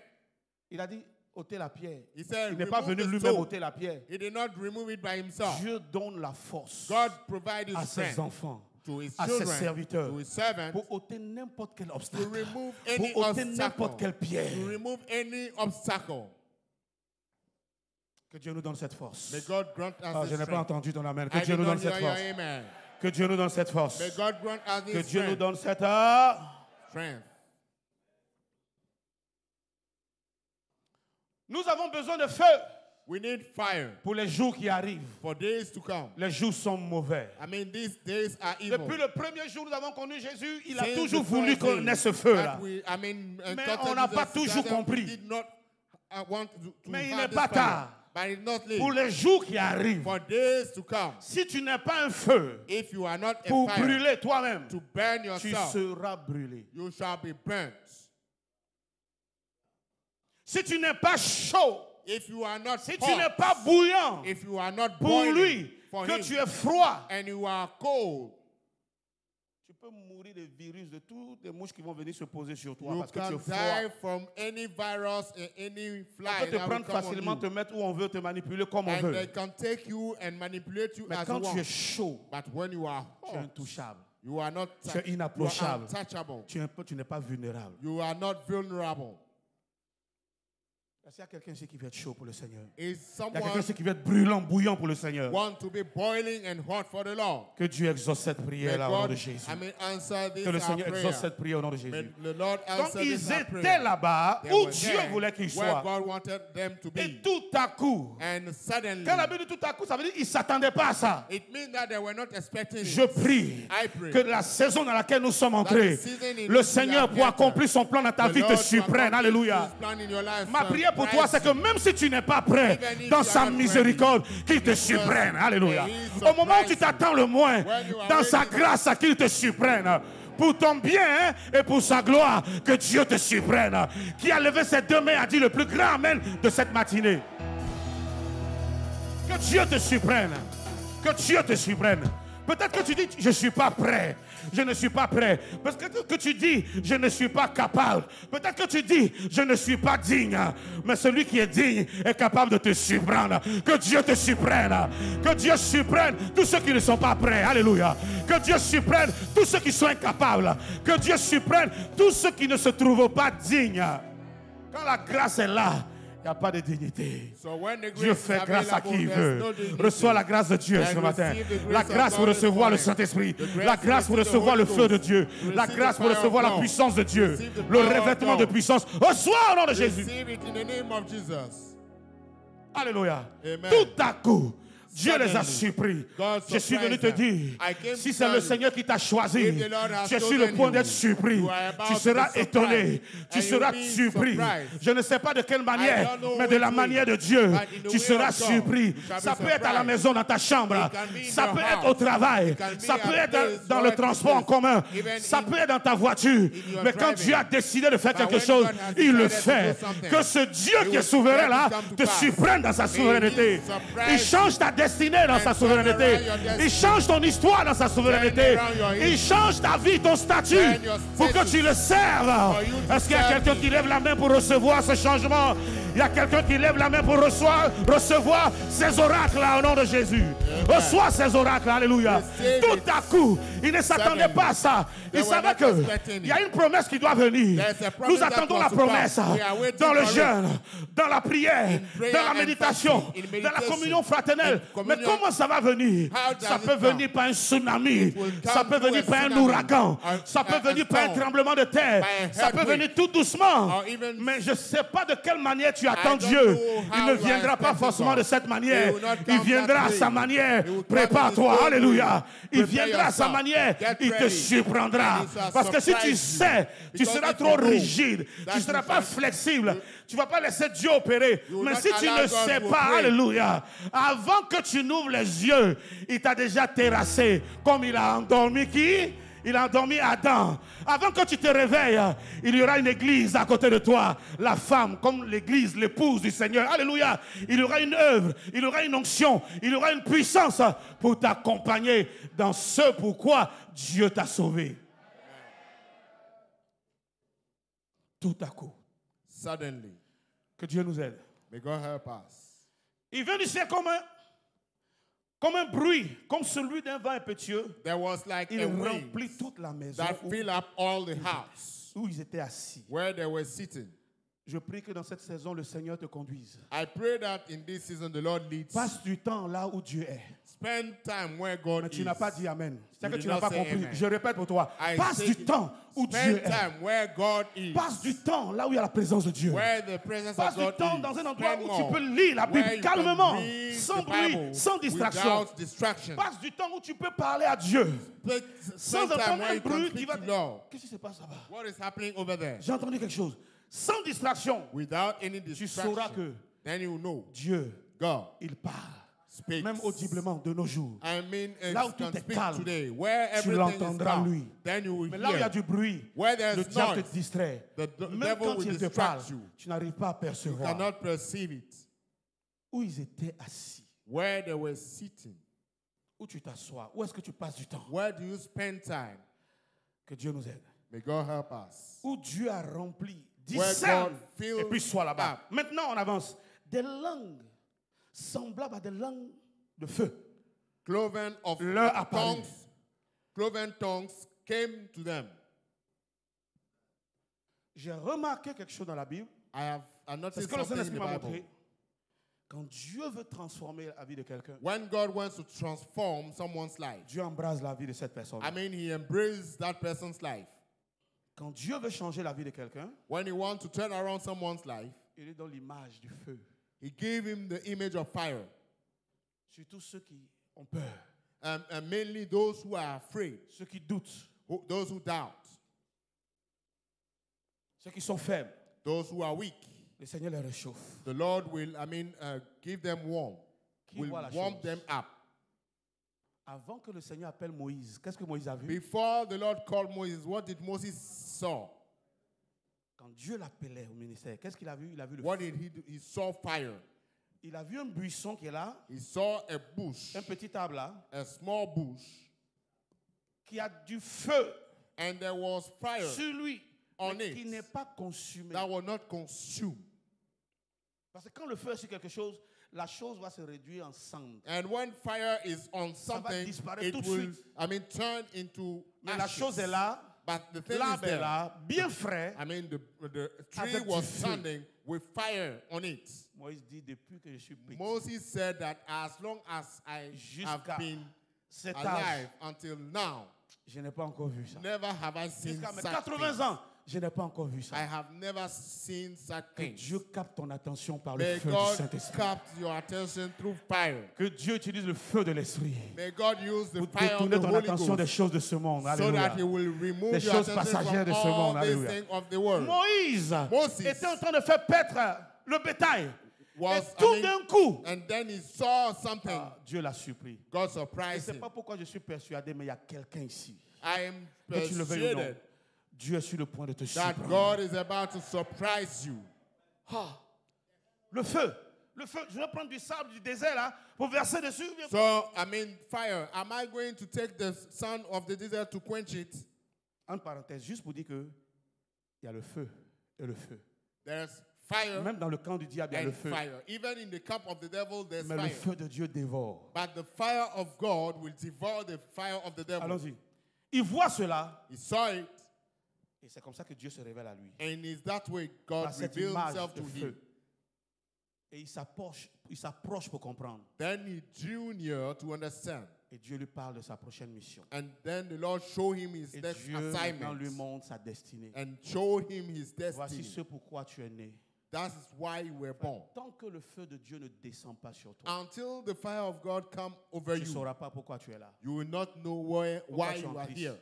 Il a dit, ôtez la pierre. He said, Il n'est pas remove venu the lui-même stone. ôter la pierre. He did not remove it by himself. Dieu donne la force God provided à ses strength enfants, to his à ses children, serviteurs, to his servants, pour ôter n'importe quel to obstacle, remove any pour ôter obstacle, n'importe quelle pierre. to remove any obstacle. Que Dieu nous donne cette force. May God grant us Ah, this je n'ai pas strength. entendu ton amen. Que I Dieu did nous donne not cette hear your force. amen. Que Dieu nous donne cette force. May God grant us Que this Dieu nous strength. donne cette Strength. Nous avons besoin de feu We need fire pour les jours qui arrivent. for days to come. Les jours sont mauvais. I mean, these days are evil. Depuis le premier jour où nous avons connu Jésus, il a Since toujours the voulu first qu'on day ait ce feu-là. that we, I mean, Mais encountered on n'a Jesus, pas toujours that compris. we did not want to Mais il have n'est this pas fire. tard. But it's not late. Pour les jours qui arrivent, For days to come, si tu n'es pas un feu if you are not a pour fire brûler toi-même, to burn tu yourself, seras brûlé. you shall be burnt. Si tu n'es pas chaud, If you are not si hot, tu n'es pas bouillant if you are not pour boiling lui, for que him, tu es froid, and you are cold, tu peux mourir des virus, de toutes les mouches qui vont venir se poser sur toi you parce que tu can es froid. die from any virus and any On fly peut te that will prendre come on facilement, te you. mettre où on veut, te manipuler comme on And veut. they can take you and manipulate you Mais as quand you tu es want. chaud, But when you are tu es hot, intouchable. you are not Tu es you are inapprochable. untouchable. Tu n'es pas vulnérable. You are not vulnerable. Est-ce qu'il y a quelqu'un ici qui veut être chaud pour le Seigneur? Is Il y a quelqu'un someone ici qui veut être brûlant, bouillant pour le Seigneur. want to be boiling and hot for the Lord? Que Dieu exauce cette May prière-là au nom God, de Jésus. I mean, answer this Que le our Seigneur prayer. exauce cette prière au nom de May Jésus. the Lord Donc answer this ils our étaient prayer. là-bas They où were Dieu there voulait qu'ils where soient. God wanted them to Et be. tout à coup, And suddenly, quand la Bible dit tout à coup, ça veut dire qu'ils ne s'attendaient pas à ça. it means that they were not expecting Je it. prie I pray que la saison dans laquelle nous sommes entrés, that the season in le which Seigneur we pour are accomplir son plan dans ta the vie te Lord to surprenne. accomplish Alléluia. His plan in your life, Ma prière pour toi, c'est que surprise même si tu n'es pas prêt, Even if dans you sa are not miséricorde, qu'il te surprenne. Alléluia. Au moment où tu t'attends le moins, When you are dans sa ready. grâce, qu'il te surprenne. Pour ton bien et pour sa gloire, que Dieu te surprenne. Qui a levé ses deux mains a dit le plus grand amen de cette matinée. Que Dieu te surprenne. Que Dieu te surprenne. Peut-être que tu dis, je ne suis pas prêt. Je ne suis pas prêt. Parce que tu dis, je ne suis pas capable. Peut-être que tu dis, je ne suis pas digne. Mais celui qui est digne est capable de te surprendre. Que Dieu te surprenne. Que Dieu surprenne tous ceux qui ne sont pas prêts. Alléluia. Que Dieu surprenne tous ceux qui sont incapables. Que Dieu surprenne tous ceux qui ne se trouvent pas dignes. Quand la grâce est là, il n'y a pas de dignité. So when the Dieu grace fait is grâce à available, qui il there's veut. no dignity. Reçois la grâce de Dieu And ce matin. receive the grace La of grâce pour God this recevoir le morning. Saint-Esprit. The grace La to grâce pour receive the recevoir le Holy feu de Ghost. Dieu. La Receive grâce the pour fire of recevoir la God. puissance de Dieu. Receive the Le power of revêtement de God. puissance. Reçois au nom de Jésus. Receive it in the name of Jesus. Alléluia. Amen. Tout à coup, Dieu les a Suddenly, surpris. God Je suis venu te surprised them. dire, I came si to c'est tell le you, Seigneur qui t'a choisi, if the Lord has tu es sur le chosen point you, d'être surpris. you are about Tu to seras be étonné. surprised, Tu and seras you'll be surpris. surprised. Je ne sais pas de quelle I manière, don't know mais de la which manière way, de Dieu, but in the tu way seras of God, surpris. you shall be Ça peut être à la surprised. maison, dans ta chambre. It can be in Ça your peut être house. au travail. It can be Ça peut at être place, dans le work transport en place, commun. even Ça in- peut être dans ta voiture. your Mais quand driving. Dieu a décidé de faire But quelque when chose, God has il le decided to fait. do something, Que ce Dieu he qui est will souverain là let it come to te pass. surprenne dans sa May he souveraineté. surprise Il change ta destinée dans and sa souveraineté. turn around your Il change ton histoire dans sa souveraineté. Turn around your Il change ta vie, ton statut Turn your pour que status tu le serves. for you to Est-ce qu'il y a serve quelqu'un him. qui lève la main pour recevoir ce changement? Il y a quelqu'un qui lève la main pour recevoir ces oracles là au nom de Jésus. Reçois ces oracles, alléluia. Tout à coup, il ne s'attendait pas à ça. Il savait qu'il y a une promesse qui doit venir. Nous attendons la promesse dans le jeûne, dans la prière, dans la méditation, dans la communion fraternelle. Mais comment ça va venir? Ça peut venir par un tsunami, ça peut venir par un ouragan, ça peut venir par un tremblement de terre, ça peut venir tout doucement. Mais je ne sais pas de quelle manière tu attends Dieu. Il ne viendra pas forcément de cette manière. Il viendra à sa manière. Prépare-toi, alléluia. Il viendra à sa manière. Il te surprendra. Parce que si tu sais, tu seras trop rigide. Tu ne seras pas flexible. Tu ne vas pas laisser Dieu opérer. Mais si tu ne sais pas, alléluia, avant que tu n'ouvres les yeux, il t'a déjà terrassé. Comme il a endormi qui? Il a endormi Adam. Avant que tu te réveilles, il y aura une église à côté de toi. La femme, comme l'église, l'épouse du Seigneur. Alléluia. Il y aura une œuvre, il y aura une onction, il y aura une puissance pour t'accompagner dans ce pourquoi Dieu t'a sauvé. Tout à coup. Suddenly. Que Dieu nous aide. May God help us. Il vient du ciel comme un bruit, comme celui d'un vent impétueux. There was like Il a wind remplit toute la maison that filled up all the house où ils étaient assis. where they were sitting. Je prie que dans cette saison, le Seigneur te conduise. I pray that in this season the Lord leads. Passe du temps là où Dieu est. Spend time where God Mais is. tu n'as pas dit Amen. C'est que did tu n'as not pas say compris. amen. Je répète pour toi. I Passe say du temps où Dieu Spend est. time where God is. Passe du temps là où il y a la présence de Dieu. Where the presence Passe of du God temps is. dans un endroit Spend où tu more. peux lire la Where Bible you calmement, can read sans the bruit, Bible sans distraction. without distraction. Passe du temps où tu peux parler à Dieu sans Spend time entendre where un you can bruit qui speak va to te Lord. Qu'est-ce qui se passe là-bas? What is happening over there? J'ai entendu quelque chose. Sans distraction, Without any tu sauras distraction, que then you know Dieu, God il parle. speaks. Même audiblement de nos jours. I mean, it Là où can tout est speak calme, today. Where tu everything is l'entendras calm, lui. then you will Mais là où il y a hear. du bruit, Where there's le diable noise, te distrait. the Même devil quand will il te parle, distract you. tu n'arrives pas à You percevoir. cannot perceive it. Où ils étaient assis, Where they were sitting. où tu t'assois, où est-ce que tu passes du temps? Where do you spend time? Que Dieu nous aide. May God help us. Où Dieu a rempli, Where discerne, God fills et puis sois là-bas. up. Maintenant, on avance. Des langues semblables à des langues de feu. Cloven of Leur apparut. tongues, cloven tongues came to them. J'ai remarqué quelque chose dans la Bible. I C'est noticed ce que le something in Saint-Esprit the m'a Bible. montré. Quand Dieu veut transformer la vie de quelqu'un, When God wants to transform someone's life, Dieu embrase la vie de cette personne. I mean, He embraces that person's life. Quand Dieu veut changer la vie de quelqu'un, When He wants to turn around someone's life, il lui donne l'image du feu. He gave him the image of fire. Surtout ceux qui ont peur, And mainly those who are afraid, ceux qui doutent, those who doubt, ceux qui sont faibles. those who are weak. Le Seigneur les réchauffe. The Lord will, give them warm, Qui will voit la warm chose? them up. Avant que le Seigneur appelle Moïse, qu'est-ce que Moïse a vu? Before the Lord called Moses, what did Moses saw? Quand Dieu l'appelait au ministère, qu'est-ce qu'il a vu? Il a vu le What feu. did he do? He saw fire. Il a vu un buisson qui est là, He saw a bush, un petit arbre là, a small bush, qui a du feu and there was fire sur lui, on mais it qui n'est pas consumé. that was not consumed. Parce que quand le feu est sur quelque chose, la chose va se réduire en cendres. And when fire is on va something, disparaître it tout de will, suite. turn into Mais la ashes. chose est là, But the thing is l'arbre est there. là, bien frais. The tree Avec du was feu. standing with fire on it. Moïse dit, depuis que je suis petit, Moses said that as long as I have jusqu'à been cet âge, alive until now, je n'ai pas encore vu ça. never have I seen Jusqu'à mes such 80 things. ans, je n'ai pas encore vu ça. I have never seen such Que things. Dieu capte ton attention par le May feu du God Saint-Esprit. capture your attention through fire. Que Dieu utilise le feu de l'Esprit May God use the pour fire of détourner the ton Holy attention des Ghost choses de ce monde. so Alléluia. that He will remove Des your choses attention passagères de ce from monde. all these Alléluia. things of the world. Moïse Moses était en train de faire paître le bétail. Was, Et tout d'un coup, and then he saw something. Dieu l'a surpris. God Je ne surprised sais him. pas pourquoi je suis persuadé, mais il y a quelqu'un ici. I am Que tu le veuilles ou non, persuaded Dieu est sur le point de te that surprendre. God is about to surprise you. Le feu. Le feu. Je vais prendre du sable du désert là pour verser dessus. So, fire. Am I going to take the sun of the desert to quench it? Entre parenthèses, juste pour dire que il y a le feu et le feu. There's fire Même dans le camp du diable, il y a le and feu. fire. Even in the camp of the devil, there's Mais le fire. feu de Dieu dévore. But the fire of God will devour the fire of the devil. Allons-y. Il voit cela. He saw it, Et c'est comme ça que Dieu se révèle à lui. and it's that way God Par cette revealed image himself de to feu. him. Et il s'approche pour comprendre. Then he drew near to understand. Et Dieu lui parle de sa prochaine mission. And then the Lord showed him his Et next Dieu maintenant lui assignment montre sa destinée. and showed him his Voici destiny. ce pourquoi tu es né. That is why you were born. Tant que le feu de Dieu ne descend pas sur toi, Until the fire of God come over tu ne you, sauras pas pourquoi tu es là. you will not know Pourquoi why tu es you en are Christ. here.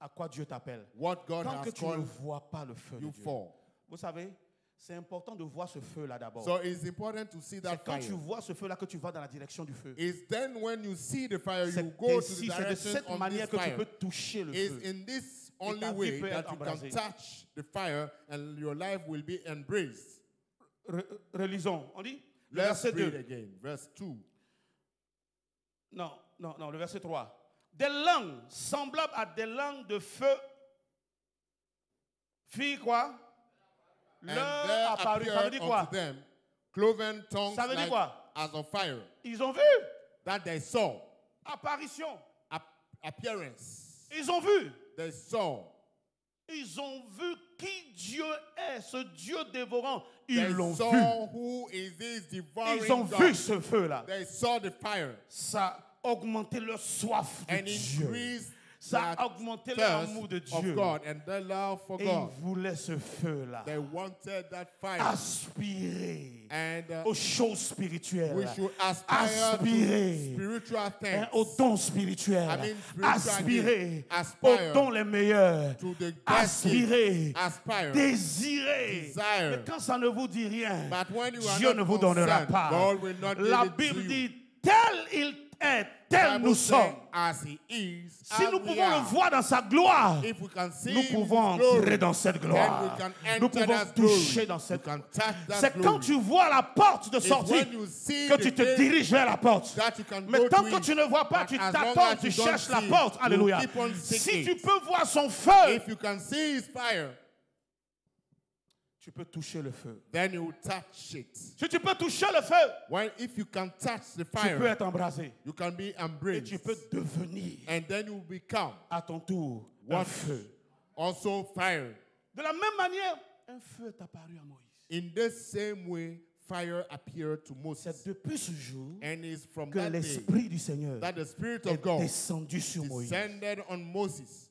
À quoi Dieu t'appelle. What God Tant que has tu ne called vois pas le feu de you Dieu. for. Vous savez, c'est important de voir ce feu-là d'abord. So it's important to see C'est that quand fire. tu vois ce feu-là que tu vas dans la direction du feu. It's then when you see the fire, you C'est go to the ainsi, c'est de direction cette on manière this que tu fire. peux toucher le It's feu. in this ta only vie way peut that être you can embrasée. touch the fire and your life will be embraced. Relisons. On dit le Let's verset read 2. again. Verse 2. Non, le verset 3. Des langues semblables à des langues de feu. Fit quoi? And Leur there apparut. Ça veut appeared dire quoi? unto them cloven tongues Ça veut dire like quoi? as of fire, Ils ont vu. that they saw. Apparition. Appearance. Ils ont vu. They saw. Ils ont vu qui Dieu est, ce Dieu dévorant. They Ils l'ont saw vu. who is this devouring Ils ont God. vu ce feu-là. They saw the fire Ça a augmenté leur soif de and Dieu. increased Ça their a augmenté leur thirst amour de of Dieu. God and their love for Et ils God. voulaient ce feu-là. They wanted that fire. Aspirer And aux choses spirituelles. we should aspire Aspirer to spiritual things. aux dons spirituels. I mean spiritual Aspirer gifts. Aspire aux dons les meilleurs. to the best Aspirer. gift. Aspire. Désirer. Desire. Mais quand ça ne vous dit rien, But when you are Dieu not ne vous donnera concerned, pas. God will not give La it to Bible you. dit, tel il est, tel Bible nous says, sommes. as he is, Si as nous we pouvons are. le voir dans sa gloire, If we can see nous his pouvons glory, entrer dans cette then gloire. we can Nous enter pouvons that toucher glory. dans You cette can touch that C'est glory. quand tu vois la porte de It's sortie when you see que the tu te gate diriges vers la porte. that you can Mais go tant to que it. tu ne vois pas, But tu as long t'attends, as tu you don't cherches la see, porte. you Alléluia. keep on Si seeking. tu peux voir son feu, If you can see his fire, tu peux toucher le feu. then you will touch it. Si tu peux toucher le feu, If you can touch the tu peux fire, être embrasé. you can be Et embraced. tu peux devenir And then you will become à ton tour un what? feu. Also fire. De la même manière, un feu est apparu à Moïse. In the same way, fire appeared to C'est Moses. depuis ce jour And it's from que that day l'Esprit du Seigneur that the Spirit est of God descendu sur Moïse. descended on Moses.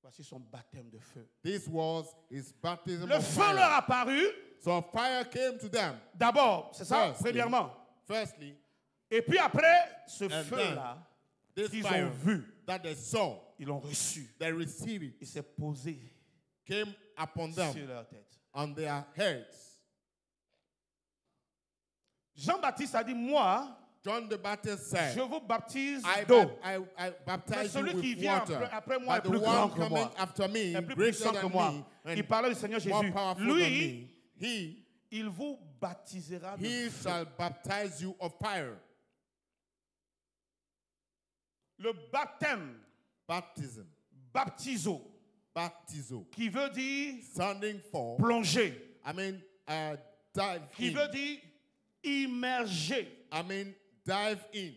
Voici son baptême de feu. This was his baptism Le of feu leur fire. apparut So fire came to them. d'abord, c'est ça, Firstly. premièrement. Firstly, Et puis après, ce And feu-là, this qu'ils fire ont vu, that they saw, ils l'ont reçu. they received it, Il s'est posé came upon them, sur leur tête. on their heads. Jean-Baptiste a dit, moi, John the Baptist said, je vous baptise I d'eau. Mais baptize you celui qui with vient water, après moi est but the plus grand one que coming moi, after me, est plus greater puissant que than moi. me, Il and parlait du Seigneur more Jésus. powerful than Lui, me, il vous baptisera de he feu. shall baptize you of fire. Le baptême, Baptism, baptizo, baptizo, qui veut dire sounding for, plonger, dive qui in. veut dire immerger. Dive in.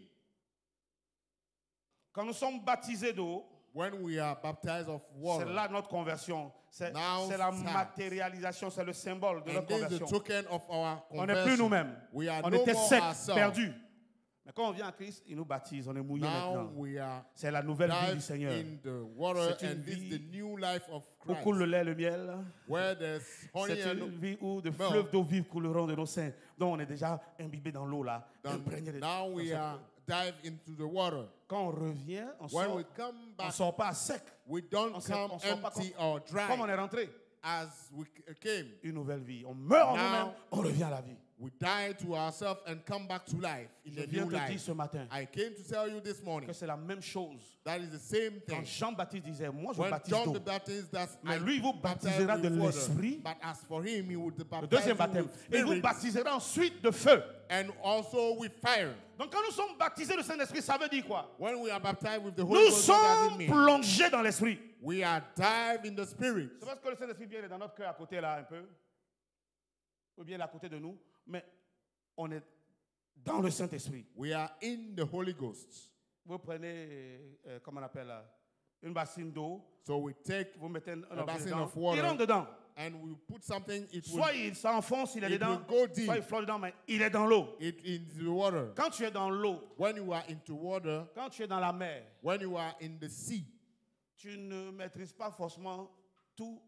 Quand nous sommes baptisés d'eau, When we are baptized of c'est water, là notre conversion. C'est Now la starts. matérialisation, c'est le symbole de and notre this is the conversion. token of our On n'est plus conversion. nous-mêmes. We are On no était more secs, ourselves. perdus. Mais quand on vient à Christ, il nous baptise, on est mouillé Now maintenant. we are C'est la nouvelle vie du dived Seigneur. in the water, C'est une and this is vie the new life of Où Christ, coule le lait, le miel. where there's honey C'est une and vie où de milk. fleuves d'eau vive couleront de nos seins. Donc on est déjà imbibé dans l'eau là. Then imprégné de- now we dans cette are eau. dive into the water. Quand on revient, on When we sort, come on back, sort pas à sec. we don't on come sort pas empty or Comme on dry est rentré. as we came. Une nouvelle vie. On meurt en Now- nous-mêmes, on revient à la vie. We die to ourselves and come back to life in Je a viens new te dire life. ce matin I came to tell you this morning que c'est la même chose. that is the same Quand thing. Jean-Baptiste disait, moi je When baptise John d'eau. the Baptist, that's Mais I lui, il vous baptize baptisera with de water. l'esprit. But as for him, he would Le baptize deuxième you baptême. with Et il vous spirit baptisera ensuite de feu. and also with fire. Donc quand nous sommes baptisés du Saint-Esprit, ça veut dire quoi? When we are baptized with the Holy Nous Ghost, what does it sommes mean? plongés dans l'esprit. We are dived in the spirit. C'est parce que le Saint-Esprit vient dans notre cœur à côté là un peu. ou bien à côté de nous, mais on est dans le Saint-Esprit. We are in the Holy Ghost. Vous prenez, comment on appelle là, une bassine d'eau, So we take vous mettez un a objet basin dedans, of water, il rentre dedans. and we put something, it Soit will il s'enfonce, il est it dedans, will go deep. soit il flotte dedans, mais il est dans l'eau. it into the water. Quand tu es dans l'eau, When you are into water, quand tu es dans la mer, when you are in the sea, tu ne maîtrises pas forcément toutes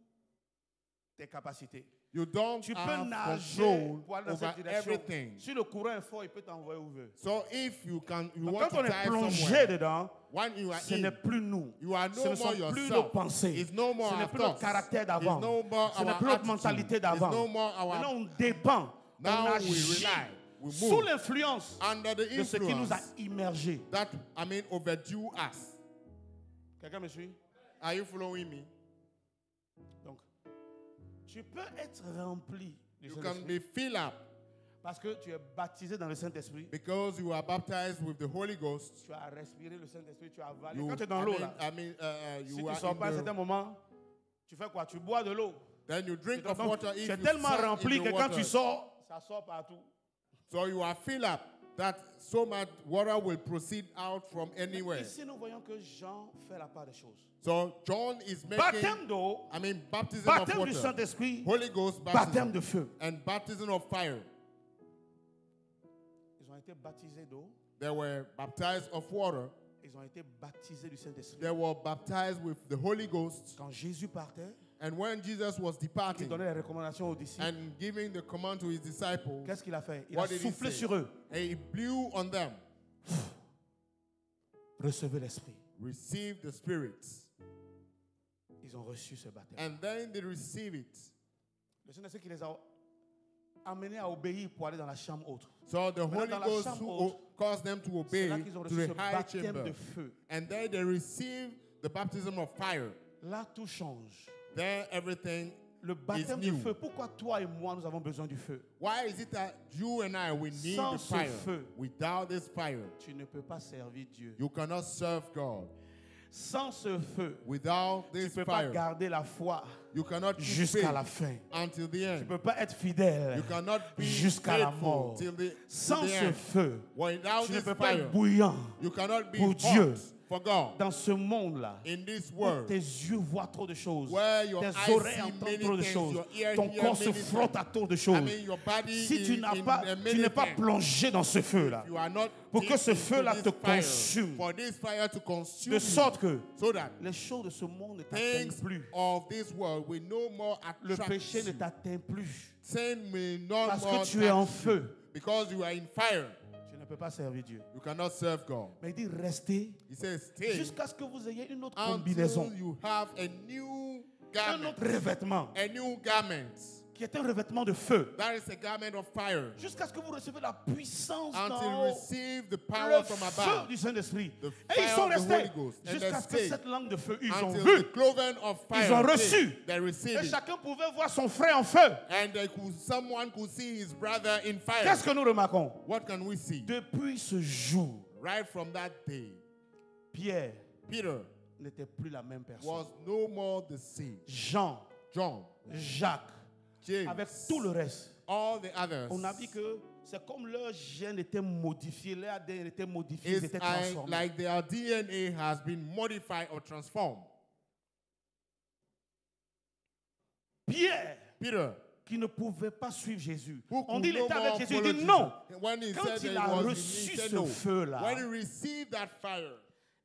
tes capacités. you don't Tu peux have nager control pour aller dans over cette direction. everything. Si le courant est fort, il peut t'envoyer où il veut. So if you Donc want quand to on est dive plongé somewhere, dedans, when you are ce n'est in, plus nous. you are Ce no ne sont more plus yourself. nos pensées. It's no more Ce n'est our plus notre thoughts. caractère d'avant. It's no more Ce n'est our plus notre attitude. mentalité It's d'avant. no more our. Maintenant, on dépend. Now On we agit rely. We sous move l'influence under the de ce qui nous a influence immergés. that overdue us. Quelqu'un me suit? Are you following me? Donc, tu peux être rempli du You can Saint-Esprit be filled up parce que tu es baptisé dans le Saint-Esprit. because you are baptized with the Holy Ghost. Tu as respiré le Saint-Esprit, tu as avalé. You, Quand tu es dans l'eau, là, you si tu ne are sors pas à un in certain the, moment, tu fais quoi? Tu bois de l'eau. then you drink of Donc, water. tu If es you tellement suck rempli in que the quand tu water, sors, ça sort partout. so you are filled up that so much water will proceed out from anywhere. Ici, nous voyons que Jean fait la part des choses. So John is making, Baptême d'eau, baptism of baptême du water, Saint-Esprit, Holy Ghost baptême baptism, de feu. and baptism of fire. Ils ont été baptisés d'eau, They were baptized of water. ils ont été baptisés du Saint-Esprit. They were baptized with the Holy Ghost. Quand Jésus partait, And when Jesus was il departing donnait les recommandations aux disciples. and giving the command to his disciples, Qu'est-ce qu'il a fait? Il what a did he soufflé say? sur eux. And he blew on them. Recevez l'Esprit. Receive the Spirit. Ils ont reçu ce baptême. And then they receive it. Le Saint-Esprit qui les a amenés à obéir pour aller dans la chambre haute. So the Maintenant, Holy dans la Ghost chambre who haute, caused them to C'est obey là qu'ils ont to reçu ce the high baptême chamber. de feu. And then they receive the baptism of fire. Là, tout change. Then everything Le baptême is de new. feu. Pourquoi toi et moi, nous avons besoin du feu? Why is it that you and I, we need Sans the ce fire? feu. Without this fire, Tu ne peux pas servir Dieu. you cannot serve God. Sans ce feu, Without tu ne this peux pas fire, garder la foi you cannot keep jusqu'à la faith fin. until the Tu ne end. peux pas être fidèle You cannot be jusqu'à la faithful mort. till the Sans ce end. feu, Without tu ne this peux pas fire, être bouillant you cannot be pour hot Dieu. for God. dans ce monde-là. In this Où world, tes yeux voient trop de choses, where your tes eyes oreilles see entendent many trop de things, choses, your ear ton hear corps se many frotte à trop de choses. your body Si tu is n'as in pas, many tu n'es pas things. plongé dans ce feu-là, You are not pour que deep ce into feu-là this te fire, consume, for this fire to consume de sorte que you, so that les choses de ce monde ne t'atteignent things plus. of this world will no more Le attract péché ne you. t'atteint plus. Sin will not Parce more que tu es en touch you. feu. Because you are in fire, Tu ne peux pas servir Dieu. you cannot serve God. Mais il dit restez He says, stay jusqu'à ce que vous ayez une autre combinaison, until you have a new un garment, autre revêtement, a new garment. qui est un revêtement de feu. That is a garment of fire. Jusqu'à ce que vous recevez la puissance Until d'en you haut. receive the Le power from feu above. du Saint-Esprit. The Et ils fire sont of the restés Holy Ghost. And jusqu'à they ce que stayed cette langue de feu, ils ont Until vu. the cloven of fire Ils ont came, reçu. they received Et it. chacun pouvait voir son frère en feu. And someone could see his brother in fire. Qu'est-ce que nous remarquons? What can we see? Depuis ce jour, Right from that day, Pierre Peter n'était plus la même personne. was no more the same. Jean, John, Jacques, James, avec tout le reste. all the others. On a vu que c'est comme leur gène était modifié, leur ADN était modifié, ils It's étaient transformés. like their DNA has been modified or transformed. Pierre, Peter, qui ne pouvait pas suivre Jésus. who On could dit il no était more avec Jésus, il follow dit Jesus. non. When he Quand said il that a he was reçu he said ce no. feu-là, When he received that fire,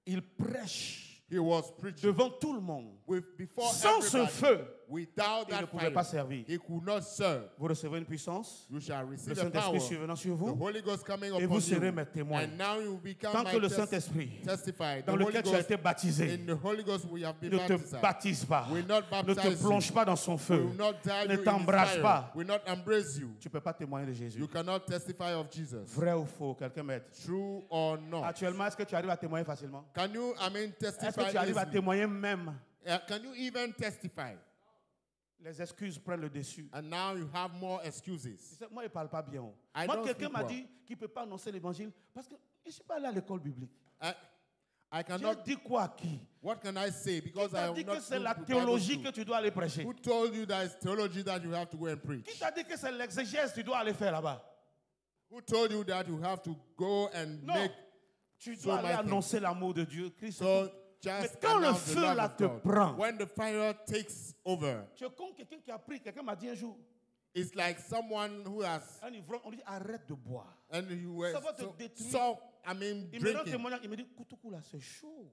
il prêche he was preaching devant tout le monde. before Sans ce everybody. feu, Without il ne that pouvait pas fire, servir. he could not serve. Vous recevez une puissance, You shall le receive the power, Saint-Esprit survenant sur the vous, Holy Ghost coming et upon vous serez you. mes témoins. And now you become Tant my que le Saint-Esprit, testify. The dans Holy lequel tu as Ghost, été baptisé, in the Holy Ghost we have been ne te baptized. baptise pas, Will not ne te baptize plonge you. pas dans son feu, Will not die ne you in his t'embrasse fire. pas. Will not embrace you. Tu ne peux pas témoigner de Jésus. You cannot testify of Jesus. Vrai ou faux, quelqu'un m'aide. True or not. Actuellement, est-ce que tu arrives à témoigner facilement? Can you, Est-ce testify que tu arrives à easily? témoigner même? Can you even testify? Les excuses prennent le dessus. And now you have more excuses. Moi, il ne parle pas bien. I Moi, don't quelqu'un speak m'a well. dit qu'il ne peut pas annoncer l'évangile parce que je ne suis pas allé à l'école biblique. I I Tu as cannot. dit quoi à qui? What can I say? Qui Because I t'a have dit que not c'est been la to Bible théologie school. que tu dois aller prêcher? Who told you that it's theology that you have to go and preach? Qui t'a dit que c'est l'exégèse que tu dois aller faire là-bas? Who told you that you have to go and Non. make Tu so dois aller my thing? annoncer l'amour de Dieu. Christ. So Mais just quand le announce the feu love là of te God. prend, When the fire takes over, tu es comme quelqu'un qui a pris, quelqu'un m'a dit un jour, it's like someone who has un ivrogne, on dit arrête de boire. and you were Ça va te détruire. so I mean Il me donne un drinking. témoignage, il me dit, Koutoukou là, c'est chaud.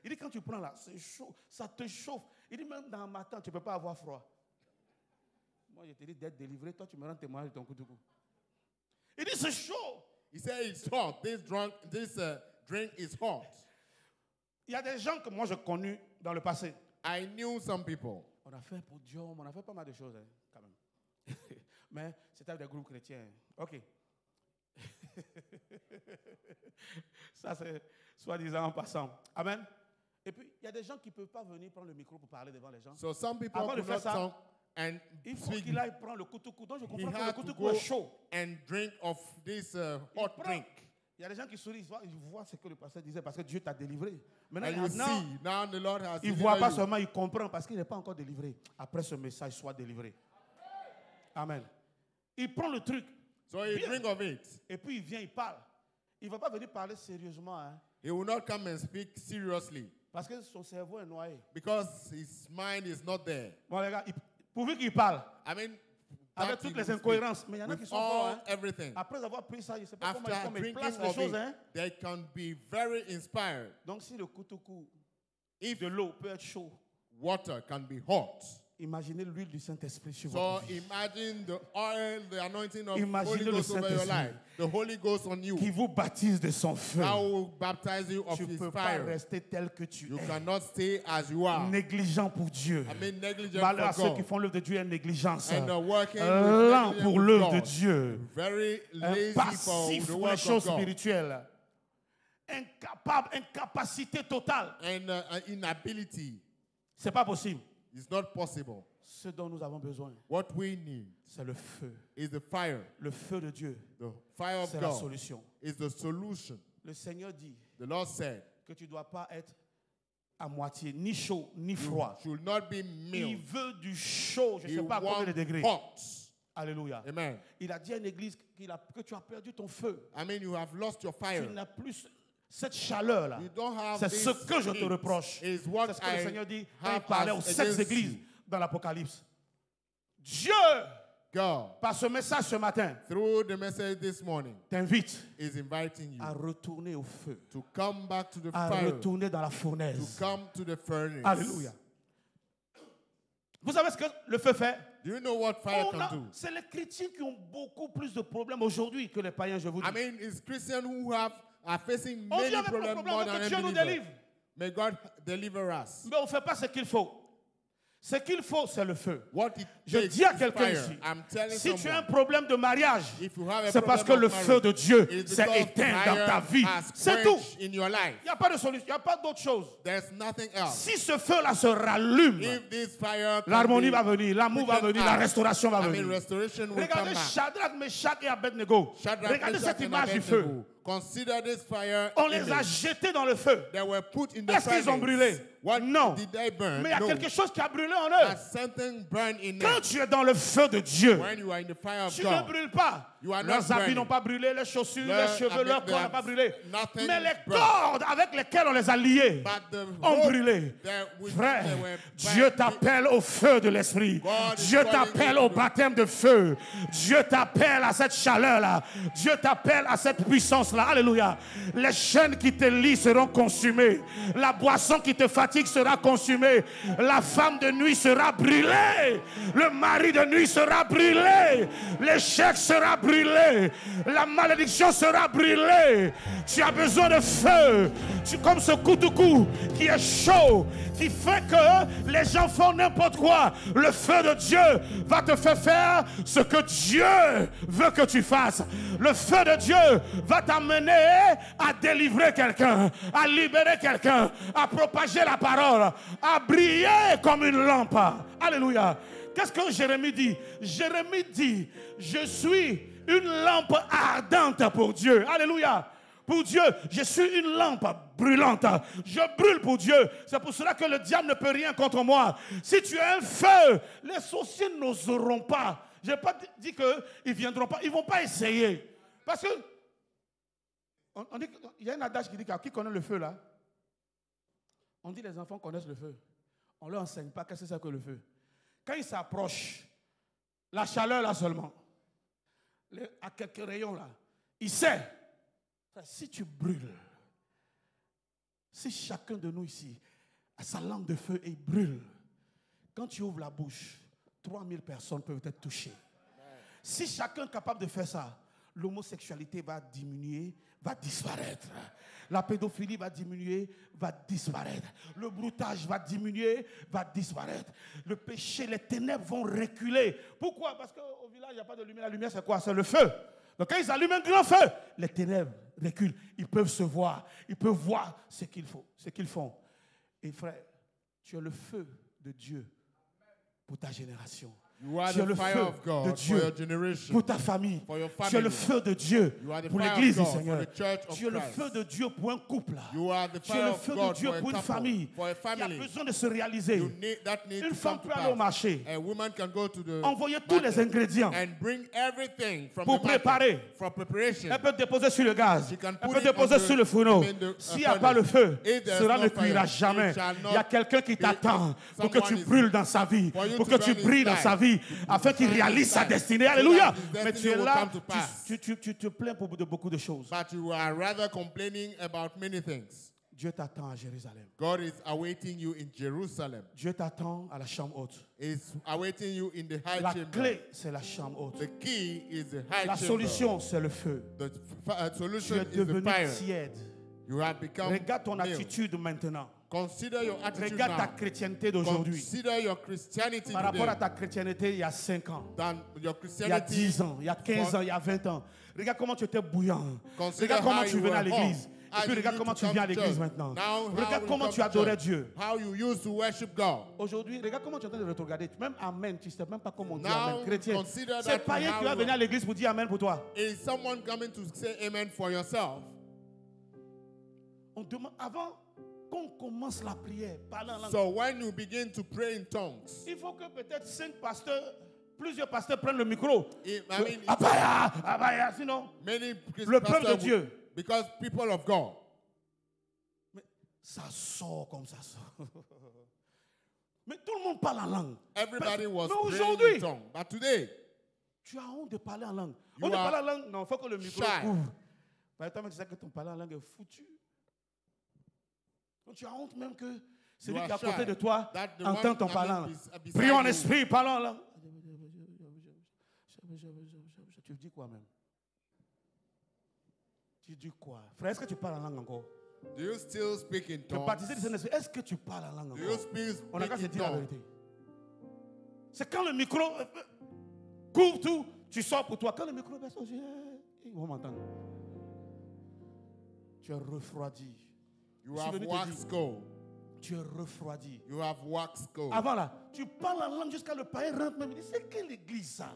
Il dit, quand tu prends là, c'est chaud, ça te chauffe. Il dit, même dans le matin, tu ne peux pas avoir froid. Moi, je te dis d'être délivré, toi, tu me rends témoignage de ton Koutoukou. Il dit, c'est chaud. He said it's hot. This drink is hot. Il y a des gens que moi, j'ai connus dans le passé. I knew some people. On a fait podium, on a fait pas mal de choses, hein, quand même. Mais c'était des groupes chrétiens. OK. Ça, c'est soi-disant en passant. Amen. Et puis, il y a des gens qui ne peuvent pas venir prendre le micro pour parler devant les gens. So some people Avant de could faire not ça, talk and Il faut speak. qu'il aille prendre le koutoukou. Donc, je He comprends que le had to koutoukou go est chaud. and drink of this Il hot prend. drink. Il y a des gens qui sourient, ils voient ce que le pasteur disait parce que Dieu t'a délivré. And Maintenant, you see, now the Lord has il ne voit delivered pas you. seulement, il comprend parce qu'il n'est pas encore délivré. Après ce message, soit délivré. Amen. Il prend le truc So he Bien. drink of it. et puis il vient, il parle. Il ne va pas venir parler sérieusement, hein, He will not come and speak seriously parce que son cerveau est noyé. because his mind is not there. Bon, les gars, pourvu qu'il parle, I mean, avec that toutes he les will incohérences, mais il y en a speak qui with sont forts. all Hein. everything. Après avoir pris ça, je ne sais pas comment After ils placent drinking les of choses. it, Hein. they can be very inspired. Donc, si le koutoukou If de l'eau peut être chaud, water can be hot, imaginez l'huile du Saint-Esprit sur so votre vie. imagine the oil, the anointing of Imaginez Holy le Ghost over your Saint-Esprit. life. The Holy Ghost on you. Qui vous baptise de son feu. I will baptize you of Tu ne His peux pas fire. rester tel que tu You es. cannot stay as you are. Négligent pour Dieu. I mean, negligent Malheur à for ceux qui God. font l'œuvre de Dieu et négligence. And working with Lent negligence pour with l'œuvre de God. Dieu. Very lazy for Passif the pour les work choses of God. spirituelles. Incapable, incapacité totale. And inability C'est pas possible. is not possible. Ce dont nous avons besoin, What we need c'est le feu. is the fire. Le feu de Dieu, The fire of c'est la God solution. is the solution. Le Seigneur dit The Lord said, que tu ne dois pas être à moitié, ni chaud, ni froid. should not be Il mild. veut du chaud, je ne You sais pas à combien de want degrés. hot. Alléluia. Amen. Il a dit à une église que tu as perdu ton feu. I mean, you have lost your Tu fire. n'as plus cette chaleur-là. You don't have C'est this ce que je te heat. reproche. Is what C'est ce que le I Seigneur dit quand il have parlait as aux 7 against églises you. dans l'Apocalypse. Dieu, God, par ce message ce matin, through the message this morning, t'invite is inviting you à retourner au feu, to come back to the à fire, retourner dans la to fournaise. come to the furnace. Alléluia. Vous savez ce que le feu fait? Do you know what fire can do? C'est les chrétiens qui ont beaucoup plus de problèmes aujourd'hui que les païens, je vous dis. I mean, it's Christians who are facing On many vient avec le problems problème more que than Dieu nous unbelievers. délivre. May God deliver us. Mais on ne fait pas ce qu'il faut. Ce qu'il faut, c'est le feu. What it Je takes dis à is quelqu'un fire. ici, I'm telling si tu as un someone, problème de mariage, if you have a c'est parce que problem le of feu marriage, de Dieu it's s'est because éteint fire dans ta vie. has C'est tout. quenched in your life. Il n'y a pas de solution, il n'y a pas d'autre chose. There's nothing else. Si ce feu-là se rallume, If this fire can l'harmonie be va venir, l'amour va taken venir, la out, restauration va I mean, venir. restoration will come Regardez back. Shadrach, Meshach et Abednego. Shadrach, Regardez Meshach, cette and image du feu. Abednego. Consider this fire On les a image. jetés dans le feu. They were put in the Est-ce qu'ils ont furnace. brûlé? What Non. did they burn? Mais il y a No. quelque chose qui a brûlé en eux. As something burned in Quand them. tu es dans le feu de Dieu, When you are in the fire of tu ne God, brûles pas. You are Leurs not habits burning. n'ont pas brûlé, les chaussures, Leur- les cheveux, leur they corps n'a have pas brûlé. nothing Mais les burned. cordes avec lesquelles on les a liés but the ont rope brûlé. that with Frère, they were Dieu burned. t'appelle au feu de l'esprit. God is Dieu calling t'appelle you au to- baptême de feu. Dieu t'appelle à cette chaleur-là. Dieu t'appelle à cette puissance-là. Alléluia. Les chaînes qui te lient seront consumées. La boisson qui te fatigue sera consumée. La femme de nuit sera brûlée. Le mari de nuit sera brûlé. L'échec sera brûlé. La malédiction sera brûlée. Tu as besoin de feu. Comme ce koutoukou qui est chaud, qui fait que les gens font n'importe quoi. Le feu de Dieu va te faire ce que Dieu veut que tu fasses. Le feu de Dieu va t'amener à délivrer quelqu'un, à libérer quelqu'un, à propager la parole, à briller comme une lampe. Alléluia. Qu'est-ce que Jérémie dit? Jérémie dit, je suis une lampe ardente pour Dieu. Alléluia. Pour Dieu, je suis une lampe brûlante. Je brûle pour Dieu. C'est pour cela que le diable ne peut rien contre moi. Si tu as un feu, les sorciers n'oseront pas. Je n'ai pas dit qu'ils ne viendront pas. Ils ne vont pas essayer. Parce que, il y a un adage qui dit qui connaît le feu là? On dit les enfants connaissent le feu. On ne leur enseigne pas qu'est-ce que c'est que le feu. Quand ils s'approchent, la chaleur là seulement, à quelques rayons là, il sait. Si tu brûles, si chacun de nous ici a sa lampe de feu et il brûle, quand tu ouvres la bouche, 3000 personnes peuvent être touchées. Si chacun est capable de faire ça, l'homosexualité va diminuer, va disparaître. La pédophilie va diminuer, va disparaître. Le broutage va diminuer, va disparaître. Le péché, les ténèbres vont reculer. Pourquoi? Parce qu'au village, il n'y a pas de lumière. La lumière, c'est quoi? C'est le feu. Donc quand ils allument un grand feu, les ténèbres reculent. Ils peuvent se voir. Ils peuvent voir ce qu'ils font. Et frère, tu as le feu de Dieu pour ta génération. Tu as le feu de Dieu pour ta famille. Tu as le feu de Dieu pour l'église du Seigneur. Tu as le feu de Dieu pour un couple. Tu as le feu de Dieu pour une famille qui a besoin de se réaliser. Une femme peut aller au marché, envoyer tous les ingrédients pour préparer. Elle peut déposer sur le gaz, elle peut déposer sur le fourneau. S'il n'y a pas le feu, cela ne cuira jamais. Il y a quelqu'un qui t'attend pour que tu brûles dans sa vie, pour que tu brilles dans sa vie, afin qu'il réalise sa destinée. Alléluia. Mais tu es là, tu te plains de beaucoup de choses. But you are rather complaining about many things. Dieu t'attend à Jérusalem. God is awaiting you in Jerusalem. Dieu t'attend à la chambre haute. Is awaiting you in the high la chamber. Clé, c'est la chambre haute. The key is the high la chamber. solution, c'est le feu. The solution tu es devenu tiède. You have become Regarde ton attitude maintenant. Consider your attitude Regarde now. ta chrétienté d'aujourd'hui. Consider your Christianity par rapport today. à ta chrétienté il y a 5 ans. Your il y a 10 ans, il y a 15 ans, il y a 20 ans. Regarde comment tu étais bouillant. Regarde comment tu venais à l'église. Et puis regarde comment tu viens à l'église maintenant. Regarde comment tu adorais Dieu. How you used to worship God. Aujourd'hui, regarde comment tu es en train de te regarder. Même Amen, tu ne sais même pas comment on dit Amen. Chrétien. C'est païen qui va venir à l'église pour dire Amen pour toi. Is someone coming to say Amen for yourself? On demande avant qu'on commence la prière, parler en langue. So when you begin to pray in tongues, il faut que peut-être plusieurs pasteurs prennent le micro. Abaya, sinon, le peuple de Dieu. Because people of God. Mais ça sort comme ça sort. Mais tout le monde parle en langue. Everybody was praying in tongue. But today, tu as honte de parler en langue. On ne parle en langue. Non, il faut que le micro couvre. Toi-même, tu sais que ton parler en langue est foutu. Donc tu as honte même que celui qui est à côté de toi entend ton parlant. Prions en esprit, parlons en langue. Tu dis quoi même? Tu dis quoi? Frère, est-ce que tu parles en langue encore? Do you still speak in tongues? Le baptisé du Saint-Esprit, est-ce que tu parles en langue encore? On a qu'à se dire la vérité. C'est quand le micro couvre tout, tu sors pour toi. Quand le micro baisse, ils vont m'entendre. Tu es refroidi. You have waxed cold. Tu es refroidi. You have waxed cold. Avant là, tu parles en langue jusqu'à le païen rentre même. Il dit, c'est quelle église ça?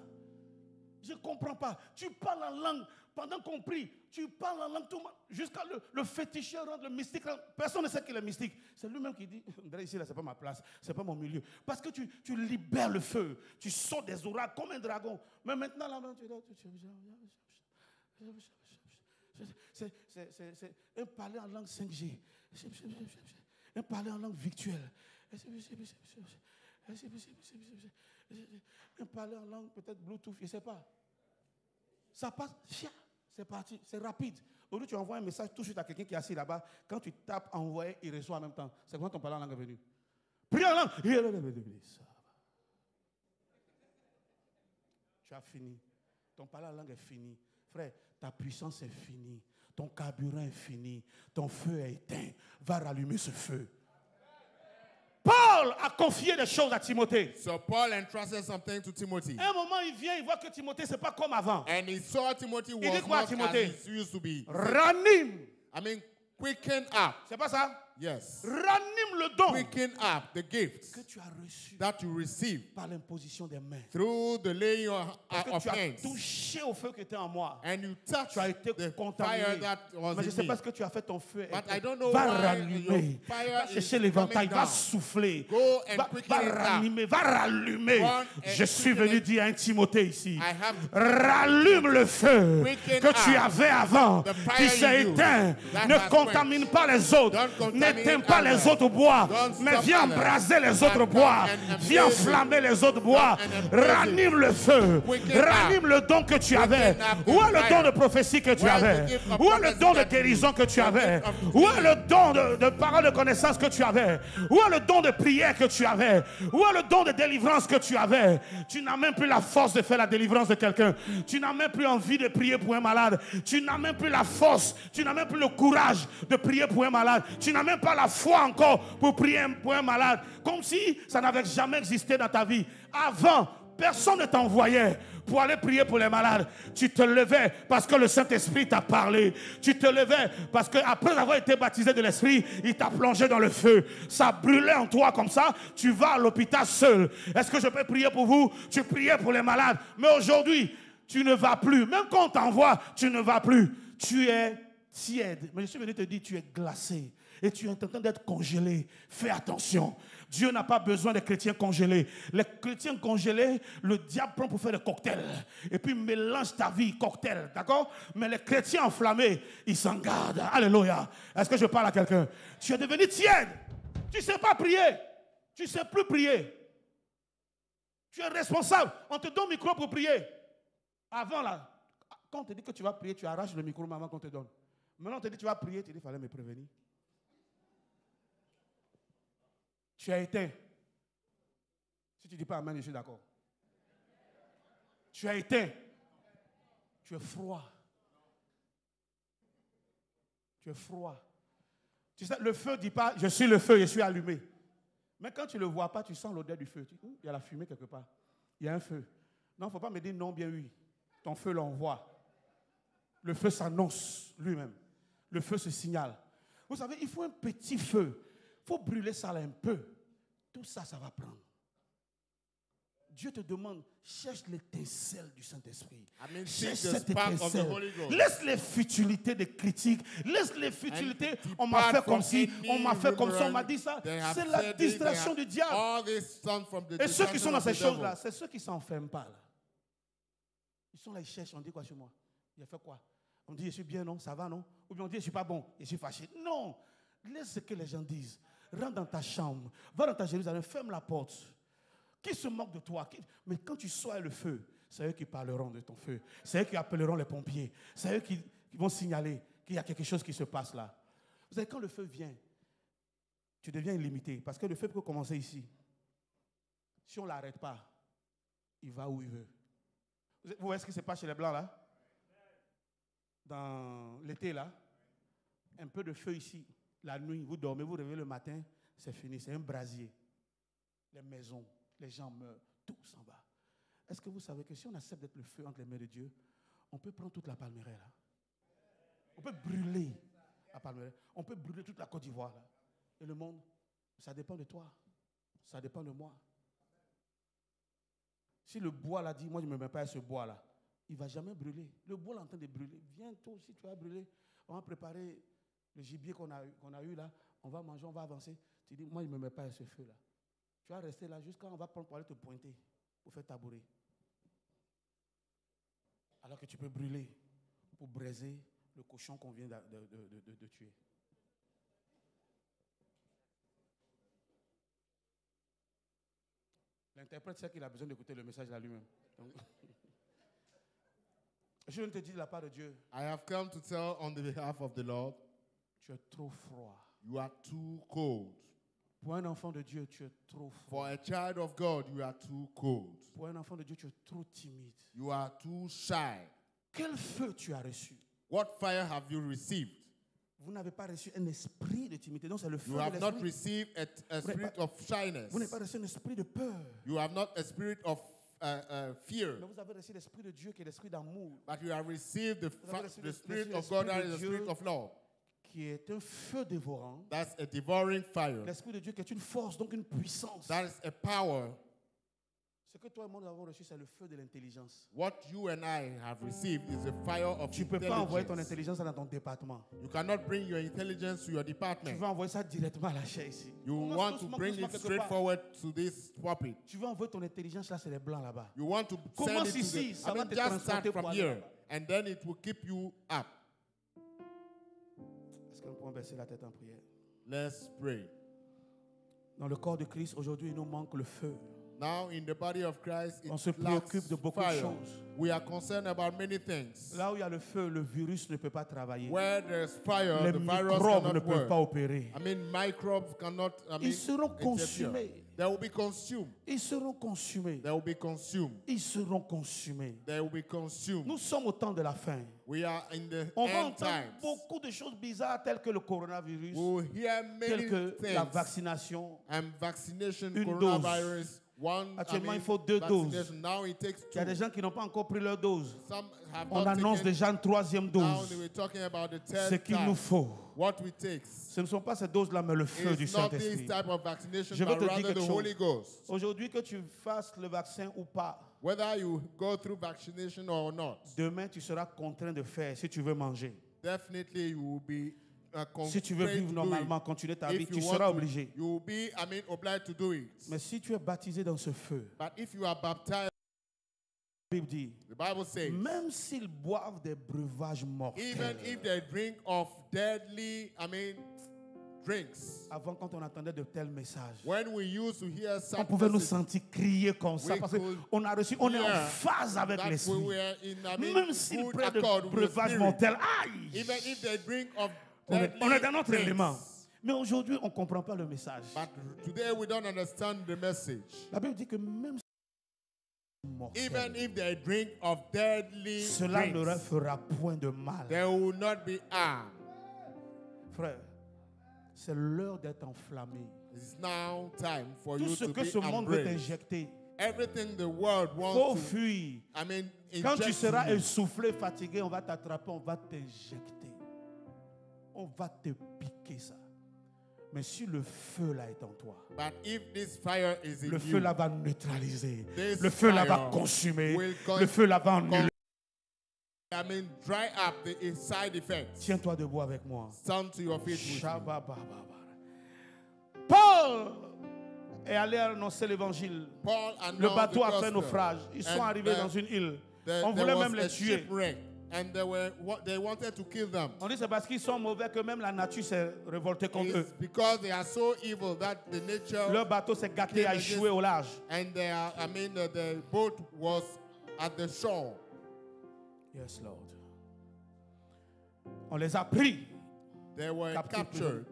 Je ne comprends pas. Tu parles en langue pendant qu'on prie. Tu parles en langue jusqu'à le féticheur rentre, le mystique rentre. Personne ne sait qu'il est mystique. C'est lui-même qui dit, ici là, c'est pas ma place, c'est pas mon milieu. Parce que tu libères le feu. Tu sors des oracles comme un dragon. Mais maintenant là, c'est un parler en langue 5G. Un parler en langue virtuelle. Un parler en langue peut-être Bluetooth, je ne sais pas. Ça passe, c'est parti, c'est rapide. Aujourd'hui, tu envoies un message tout de suite à quelqu'un qui est assis là-bas. Quand tu tapes envoyer, il reçoit en même temps. C'est quand ton parler en langue est venu. Prie en langue. Tu as fini. Ton parler en langue est fini. Frère, ta puissance est finie. Ton carburant est fini. Ton feu est éteint. Va rallumer ce feu. Paul a confié des choses à Timothée. So Paul entrusted something to Timothy. À un moment, il vient, il voit que Timothée, c'est pas comme avant. And he saw Timothy was not as he used to be. Ranime. I mean, quicken up. C'est pas ça? Yes. Ranime le don Quicken up the gifts que tu as reçu that you receive par l'imposition des mains. through the laying Parce que of tu as hands. touché au feu qui était en moi. And you touch Tu as été the contaminé. fire that was Mais je ne in sais me. pas ce que tu as fait, ton feu. But I don't know Va why rallumer. your fire Va is chercher l'éventail. coming Va down. souffler. Go and Va quicken it up. rallumer. Va rallumer. Go and Je suis quicken venu it. dire à un Timothée ici. I have Rallume le feu Quicken que tu up avais avant, the fire qui s'est in you éteint. that Ne has contamine pas les autres. Don't contaminate N'éteins pas les others. autres bois. Don't Mais stop viens others. embraser les autres And bois. come and Viens embrace it. enflammer les autres bois. and embrace it. Ranime le feu. Quicken up. Ranime le don que tu avais. up Où the est le fire. don de prophétie que tu Where is the avais? gift of Où est le prophecy don de that you- guérison que tu the avais? gift of Où est le don de parole de connaissance que tu avais? Où est le don de prière que tu avais? Où est le don de délivrance que tu avais? Tu n'as même plus la force de faire la délivrance de quelqu'un. Tu n'as même plus envie de prier pour un malade. Tu n'as même plus la force. Tu n'as même plus le courage de prier pour un malade. Tu n'as même pas la foi encore pour prier pour un malade. Comme si ça n'avait jamais existé dans ta vie. Avant, personne ne t'envoyait pour aller prier pour les malades. Tu te levais parce que le Saint-Esprit t'a parlé. Tu te levais parce que après avoir été baptisé de l'Esprit, il t'a plongé dans le feu. Ça brûlait en toi comme ça. Tu vas à l'hôpital seul. Est-ce que je peux prier pour vous? Tu priais pour les malades. Mais aujourd'hui, tu ne vas plus. Même quand on t'envoie, tu ne vas plus. Tu es tiède. Mais je suis venu te dire, tu es glacé. Et tu es en train d'être congelé. Fais attention. Dieu n'a pas besoin de chrétiens congelés. Les chrétiens congelés, le diable prend pour faire des cocktails. Et puis mélange ta vie, cocktail. D'accord? Mais les chrétiens enflammés, ils s'en gardent. Alléluia. Est-ce que je parle à quelqu'un? Tu es devenu tiède. Tu ne sais pas prier. Tu ne sais plus prier. Tu es responsable. On te donne le micro pour prier. Avant là, quand on te dit que tu vas prier, tu arraches le micro avant qu'on te donne. Maintenant on te dit que tu vas prier, tu dis qu'il fallait me prévenir. Tu as éteint. Si tu ne dis pas amen, je suis d'accord. Tu as éteint. Tu es froid. Tu es froid. Tu sais, le feu ne dit pas, je suis le feu, je suis allumé. Mais quand tu ne le vois pas, tu sens l'odeur du feu. Tu dis, il y a la fumée quelque part. Il y a un feu. Non, il ne faut pas me dire non, bien oui. Ton feu l'envoie. Le feu s'annonce lui-même. Le feu se signale. Vous savez, il faut un petit feu. Il faut brûler ça là un peu. Tout ça, ça va prendre. Dieu te demande, cherche l'étincelle du Saint-Esprit. Cherche cette étincelle. Laisse les futilités des critiques. Laisse les futilités. On m'a fait comme ci, on m'a fait comme ça, on m'a dit ça. C'est la distraction du diable. Et ceux qui sont dans ces choses-là, c'est ceux qui ne s'enferment pas. Là. Ils sont là, ils cherchent. On dit quoi chez moi? Il a fait quoi? On dit, je suis bien, non? Ça va, non? Ou bien on dit, je ne suis pas bon, je suis fâché. Non. Laisse ce que les gens disent. Rentre dans ta chambre. Va dans ta Jérusalem. Ferme la porte. Qui se moque de toi? Mais quand tu sois le feu, c'est eux qui parleront de ton feu. C'est eux qui appelleront les pompiers. C'est eux qui vont signaler qu'il y a quelque chose qui se passe là. Vous savez, quand le feu vient, tu deviens illimité. Parce que le feu peut commencer ici. Si on ne l'arrête pas, il va où il veut. Vous voyez ce qui se passe chez les Blancs là? Dans l'été là, un peu de feu ici. La nuit, vous dormez, vous réveillez le matin, c'est fini, c'est un brasier. Les maisons, les gens meurent, tout s'en va. Est-ce que vous savez que si on accepte d'être le feu entre les mains de Dieu, on peut prendre toute la Palmeraie là? On peut brûler la Palmeraie. On peut brûler toute la Côte d'Ivoire là. Et le monde, ça dépend de toi. Ça dépend de moi. Si le bois là dit, moi je ne me mets pas à ce bois là, il ne va jamais brûler. Le bois est en train de brûler. Viens toi aussi, tu vas brûler. On va préparer le gibier qu'on a eu là. On va manger, on va avancer. Tu dis, moi je ne me mets pas à ce feu là. Tu vas rester là jusqu'à on va prendre pour aller te pointer, pour faire tabourer. Alors que tu peux brûler pour braiser le cochon qu'on vient de tuer. L'interprète sait qu'il a besoin d'écouter le message là lui-même. Donc, je viens de te dire de la part de Dieu. I have come to tell on the behalf of the Lord, tu es trop froid. you are too cold. Pour un enfant de Dieu, tu es trop froid. For a child of God, you are too cold. Pour un enfant de Dieu, tu es trop timide. You are too shy. Quel feu tu as reçu? What fire have you received? Vous n'avez pas reçu un esprit de timidité. Donc c'est le feu You de have not l'esprit. received a spirit of shyness. Vous n'avez pas reçu un esprit de peur. You have not a spirit of fear. Mais vous avez reçu l'esprit de Dieu qui est l'esprit d'amour. But you have received the reçu spirit of l'esprit God, that de is the Dieu. spirit of love. qui est un feu dévorant. That's a devouring fire. L'Esprit de Dieu qui est une force, donc une puissance. That is a power. Ce que toi et moi nous avons reçu, c'est le feu de l'intelligence. What you and I have received is the fire of Tu ne peux pas envoyer ton intelligence. intelligence dans ton département. You cannot bring your intelligence to your Tu department. veux envoyer ça directement à la chair ici. You Commence want to doucement, bring doucement it quelque straight part. forward to this pulpit. Tu veux envoyer ton intelligence, là c'est les blancs là-bas. You want to send Commence it to ici, the, ça I va mean, te just transporter start pour from aller here, là-bas. and then it will keep you up. Est-ce que nous pouvons baisser la tête en prière? Let's pray. Dans le corps de Christ, aujourd'hui, il nous manque le feu. Now, in the body of Christ, On se it lacks préoccupe de beaucoup de fire. choses. We are concerned about many things. Là où il y a le feu, le virus ne peut pas travailler. Where there's fire, Les the virus microbes ne cannot peuvent work. pas opérer. I mean, microbes cannot. Ils seront interfere. consumés. They will be consumed. Ils seront consumés. They will be consumed. Ils seront consumés. They will be consumed. Nous sommes au temps de la fin. We are in the On va end entendre times. beaucoup de choses bizarres telles que le coronavirus, We will hear telles many que la things. vaccination. And vaccination, Une coronavirus. One, Actuellement, il faut 2 doses. vaccination. Now it takes Il y a 2. des gens qui n'ont pas encore pris leur dose. Some have On not annonce taken. déjà une 3e Now dose. they were talking about the Ce third qu'il time. nous faut, What we takes. ce ne sont pas ces doses-là, mais le feu du It's not this Saint-Esprit. type of vaccination, Je veux but te dire rather quelque the Holy chose. Ghost. Aujourd'hui, que tu fasses le vaccin ou pas, Whether you go through vaccination or not, demain tu seras contraint de faire si tu veux manger. definitely you will be Si tu veux constrained vivre to do normalement, it. continuer ta vie, If tu you seras want to, obligé. you will be, obliged to do it. Mais si tu es baptisé dans ce feu, But if you are baptized, la Bible dit, the Bible says, même s'ils boivent des breuvages mortels, even if they drink of deadly, drinks. avant quand on entendait de tels messages, When we used to hear on such pouvait nous messages, sentir crier comme ça We parce could qu'on a reçu, on est en hear phase avec that we l'esprit. were in, Même s'ils good prennent de accord with the breuvages Spirit. mortels, aïe! Even if they drink of On est deadly dans notre drinks. élément. Mais aujourd'hui, on ne comprend pas le message. But today we don't understand the message. La Bible dit que même mortels, Even if they drink of deadly cela ne leur drinks, fera point de mal. they will not be harmed. Frère, c'est l'heure d'être enflammé. It's now time for Tout you ce to que be ce monde veut embraced. t'injecter, Everything the world faut wants to, fuir. Quand inject tu seras you. essoufflé, fatigué, on va t'attraper, on va t'injecter. On va te piquer ça. Mais si le feu là est en toi, But if this fire is in le you, feu là va neutraliser. This Le feu là va fire consumer. will Le feu là va annuler. dry up the side effects. Tiens-toi debout avec moi. Stand to your feet with me. Shababababa. Paul est allé annoncer l'évangile. Paul Le announced bateau the a fait gospel. naufrage. Ils sont And arrivés dans une île. On there voulait was même les a tuer. shipwreck, and they wanted to kill them. On dit c'est parce qu'ils sont mauvais que même la nature s'est révoltée contre eux. It's because they are so evil that the nature Leur bateau s'est gâté, a échoué au large. and they are, the boat was at the shore. Yes, Lord. On les a pris. They were Captifs. captured.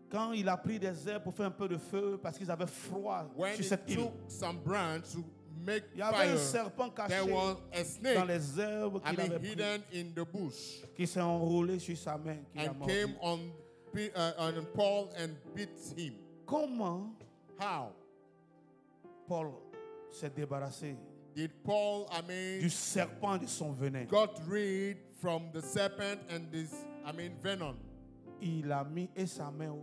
Quand il a pris des herbes pour faire un peu de feu parce qu'ils avaient froid When sur he cette île, took some branch to make il y avait un fire, serpent caché there was a dans snake, les herbes qu'il avait pris, hidden in the bush, qui s'est enroulé sur sa main, qui l'a and mordu. came on Paul and beat him. Comment How Paul s'est débarrassé did Paul, du serpent de son venin? got rid from the serpent and this, venom? Il a mis et sa main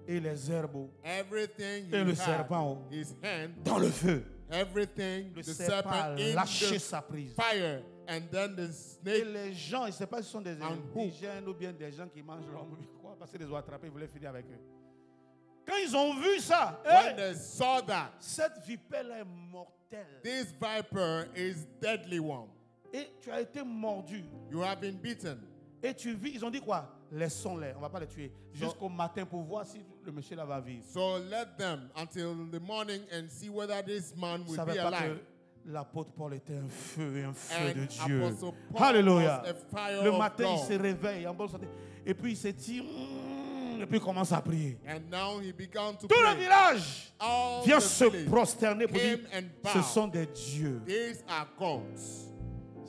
et les herbes Everything Et le he serpent, had, his hand, dans le feu. everything, Le the serpent a serpent in lâché the sa prise. fire, and then the Et snake. les gens, je ne sais pas si ce sont des And who? indigènes ou bien des gens qui mangent l'homme, quoi, parce qu'ils les ont attrapés, ils voulaient finir avec eux. Quand ils ont vu ça, When hey, they saw that, cette vipère est mortelle. this viper is deadly one. Et tu as été mordu. You have been beaten. Et tu vis, ils ont dit quoi? Laissons-les, on ne va pas les tuer. Jusqu'au matin pour voir si le monsieur là va vivre. So let them until the morning and see whether this man Ils ne will savaient be pas alive. que l'apôtre Paul était un feu et un feu And de Dieu. Apostle Paul Alléluia. was a fire Le of matin, il God. se réveille en bonne santé. Et puis il s'est dit, et puis il commence à prier. And now he began to Tout le pray. village All vient the se village prosterner pour dire, came and ce bowed. sont des dieux. These are gods.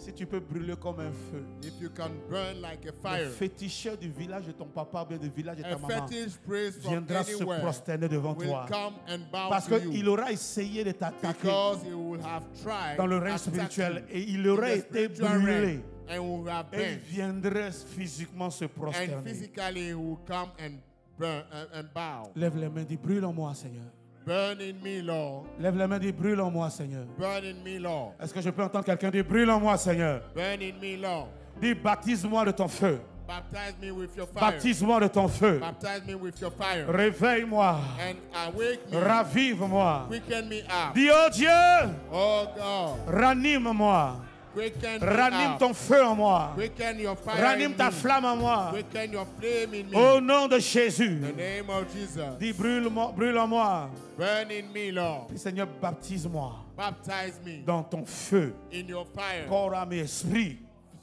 Si tu peux brûler comme un feu, If you can burn like a le fire, féticheur du village de ton papa ou bien du village de ta a maman fetish priest from viendra se anywhere prosterner devant will toi. come and bow Parce to qu'il you. aura essayé de t'attaquer Because he will have tried dans le règne attacking spirituel you et il in aurait the été spiritual brûlé. realm, and will have Et il bent. viendrait physiquement se And prosterner. physically he will come and burn and bow. Lève les mains, dis brûle en moi, Seigneur. Burn in me, Lord. Lève les mains, dis brûle en moi, Seigneur. Burn in me, Lord. Est-ce que je peux entendre quelqu'un dire brûle en moi, Seigneur? Burn in me, Lord. Dis baptise-moi de ton feu. Baptize me with your fire. Baptise-moi de ton feu. Baptize me with your fire. Réveille-moi. And awake me. Ravive-moi. Quicken me up. Dis, oh Dieu, Oh God. ranime-moi. Quicken me Ranime up. ton feu en moi. Quicken your fire Ranime in ta me. flamme en moi. Quicken your flame in me. Au nom de Jésus. In the name of Jesus. Dis brûle-moi, brûle en moi. Burn in me, Lord. Dis, Seigneur, baptise-moi Baptize me dans ton feu. in your fire. Corps, âme et esprit.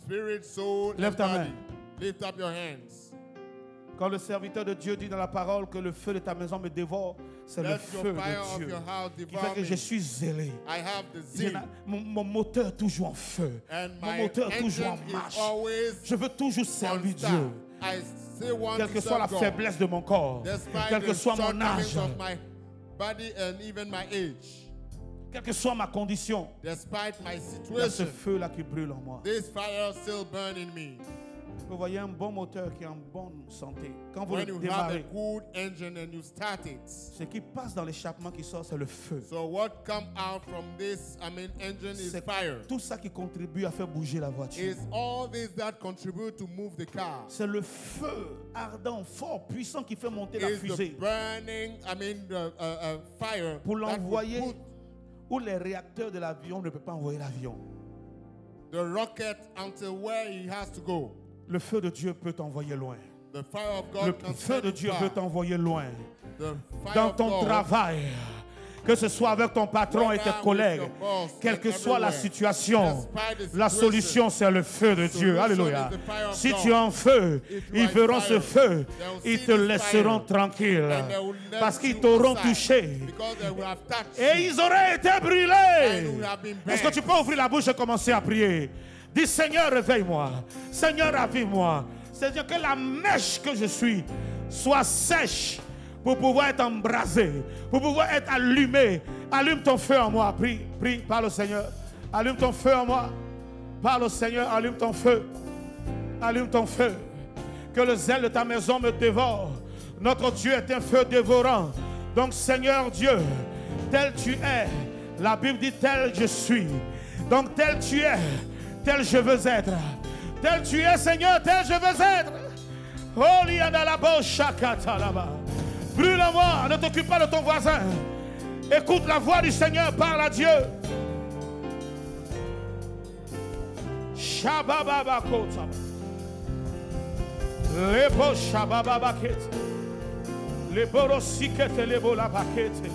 Spirit, soul, Lève and ta body. main. Lift up your hands. Quand le serviteur de Dieu dit dans la parole que le feu de ta maison me dévore, c'est le Let feu your fire de of Dieu your house qui devour fait que me. je suis zélé. I have the Je zeal. n'a- mon moteur est toujours en feu. And Mon my moteur est toujours en engine marche. is always Je veux toujours on servir start. Dieu. I still want Quelle to que soit la serve God. faiblesse de mon corps, Despite quel que the soit mon shortcomings âge, of my body and even my age. quelle que soit ma condition, Despite my il y a ce situation, feu-là qui brûle en moi. this fire still burns in me. Vous voyez un bon moteur qui est en bonne santé. Quand vous When le you have a démarrez, good engine and you start it, ce qui passe dans l'échappement qui sort, c'est le feu. so what come out from this, engine is C'est fire. tout ça qui contribue à faire bouger la voiture. Is all this that contribute to move the car. C'est le feu ardent, fort, puissant qui fait monter la Is the fusée burning, fire pour that will l'envoyer put où les réacteurs de l'avion ne peuvent pas envoyer l'avion. the rocket until where he has to go. Le feu de Dieu peut t'envoyer loin. The fire of Le God can feu send de it Dieu far. peut t'envoyer loin. The fire Dans of ton God, travail, que ce soit avec ton patron et tes collègues, quelle que soit la situation, la solution c'est le feu de Dieu. Alléluia. Si tu es en feu, ils verront ce feu, ils te laisseront tranquille parce qu'ils t'auront touché because they will have touched et you ils auraient été and brûlés. will have been Est-ce que tu burnt. peux ouvrir la bouche et commencer à prier? Dis Seigneur, réveille-moi. Seigneur, ravive-moi. Seigneur, que la mèche que je suis soit sèche pour pouvoir être embrasée, pour pouvoir être allumée. Allume ton feu en moi. Prie, prie, parle au Seigneur. Allume ton feu en moi. Parle au Seigneur, allume ton feu. Allume ton feu. Que le zèle de ta maison me dévore. Notre Dieu est un feu dévorant. Donc Seigneur Dieu, tel tu es, la Bible dit tel je suis. Donc tel tu es, tel je veux être. Tel tu es Seigneur, tel je veux être. Oh liana la chakata là-bas. Brûle en moi, ne t'occupe pas de ton voisin. Écoute la voix du Seigneur, parle à Dieu. Shabababakota. Lebo shabababakete. Lebo sikete lebo la bakete.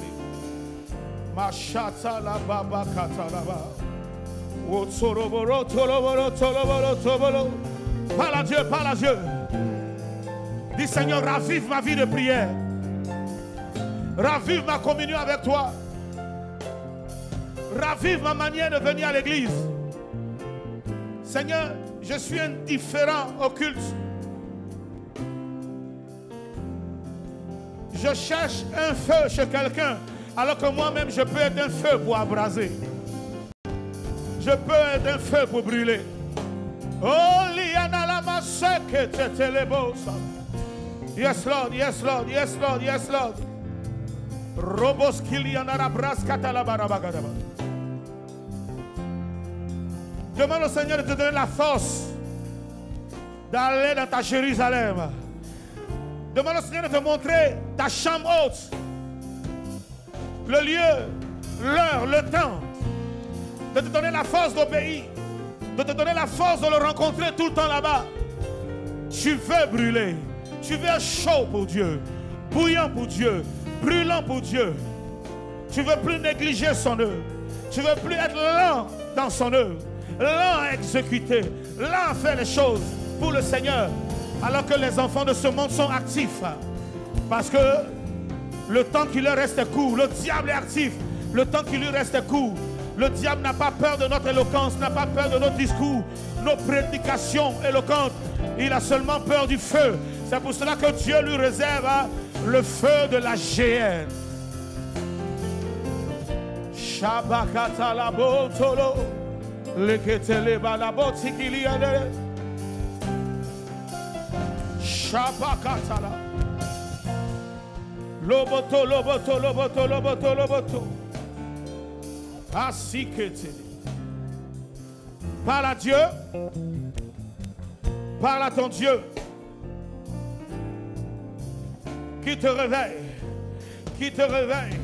Mashata la babakata la ba. Otsoroboro toroboro toroboro toroboro. Parle à Dieu, parle à Dieu. Dis Seigneur, ravive ma vie de prière. Ravive ma communion avec toi. Ravive ma manière de venir à l'église. Seigneur, je suis indifférent au culte. Je cherche un feu chez quelqu'un, alors que moi-même je peux être un feu pour abraser. Je peux être un feu pour brûler. Oh, liana la maseke tetelebosa. Yes, Lord, yes, Lord, yes, Lord, yes, Lord. Robos kiliana rabras katalabarabagadaba. Demande au Seigneur de te donner la force d'aller dans ta Jérusalem. Demande au Seigneur de te montrer ta chambre haute, le lieu, l'heure, le temps, de te donner la force d'obéir, de te donner la force de le rencontrer tout le temps là-bas. Tu veux brûler, tu veux être chaud pour Dieu, bouillant pour Dieu, brûlant pour Dieu. Tu veux plus négliger son œuvre, tu veux plus être lent dans son œuvre, lent à exécuter, lent à faire les choses pour le Seigneur. Alors que les enfants de ce monde sont actifs. Parce que le temps qui leur reste est court. Le diable est actif. Le temps qui lui reste est court. Le diable n'a pas peur de notre éloquence, n'a pas peur de nos discours, nos prédications éloquentes. Il a seulement peur du feu. C'est pour cela que Dieu lui réserve le feu de la géhenne. Shabakata la botolo. Leketele balaboti kiliade. Shabakatala. Loboto, loboto, loboto, loboto, loboto. Asiketele. Parle à Dieu. Parle à ton Dieu. Qui te réveille. Qui te réveille.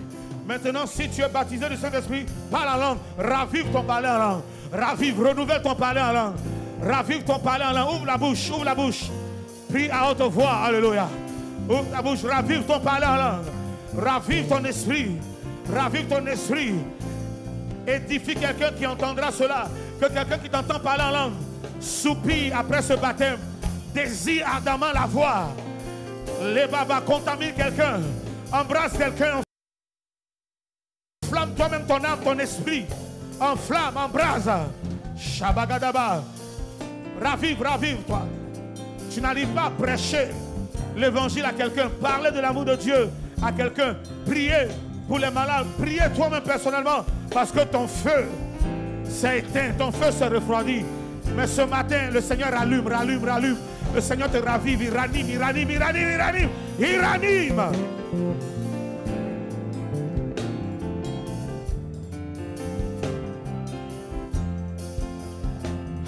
Maintenant, si tu es baptisé du Saint-Esprit, parle en langue. Ravive ton parler en langue. Ravive, renouvelle ton parler en langue. Ravive ton parler en langue. Ouvre la bouche, ouvre la bouche. Prie à haute voix. Alléluia. Ouvre la bouche, ravive ton parler en langue. Ravive ton esprit. Ravive ton esprit. Édifie quelqu'un qui entendra cela. Que quelqu'un qui t'entend parler en langue soupire après ce baptême. Désire ardemment la voix. Les babas contamine quelqu'un. Embrasse quelqu'un. Enflamme toi-même ton âme, ton esprit. Enflamme, embrase. Shabagadaba. Ravive, ravive toi. Tu n'arrives pas à prêcher l'évangile à quelqu'un. Parler de l'amour de Dieu à quelqu'un. Prier pour les malades. Prier toi-même personnellement. Parce que ton feu s'est éteint. Ton feu s'est refroidi. Mais ce matin, le Seigneur rallume, rallume, rallume. Le Seigneur te ravive. Il ranime, il ranime, il ranime, il ranime. Il ranime.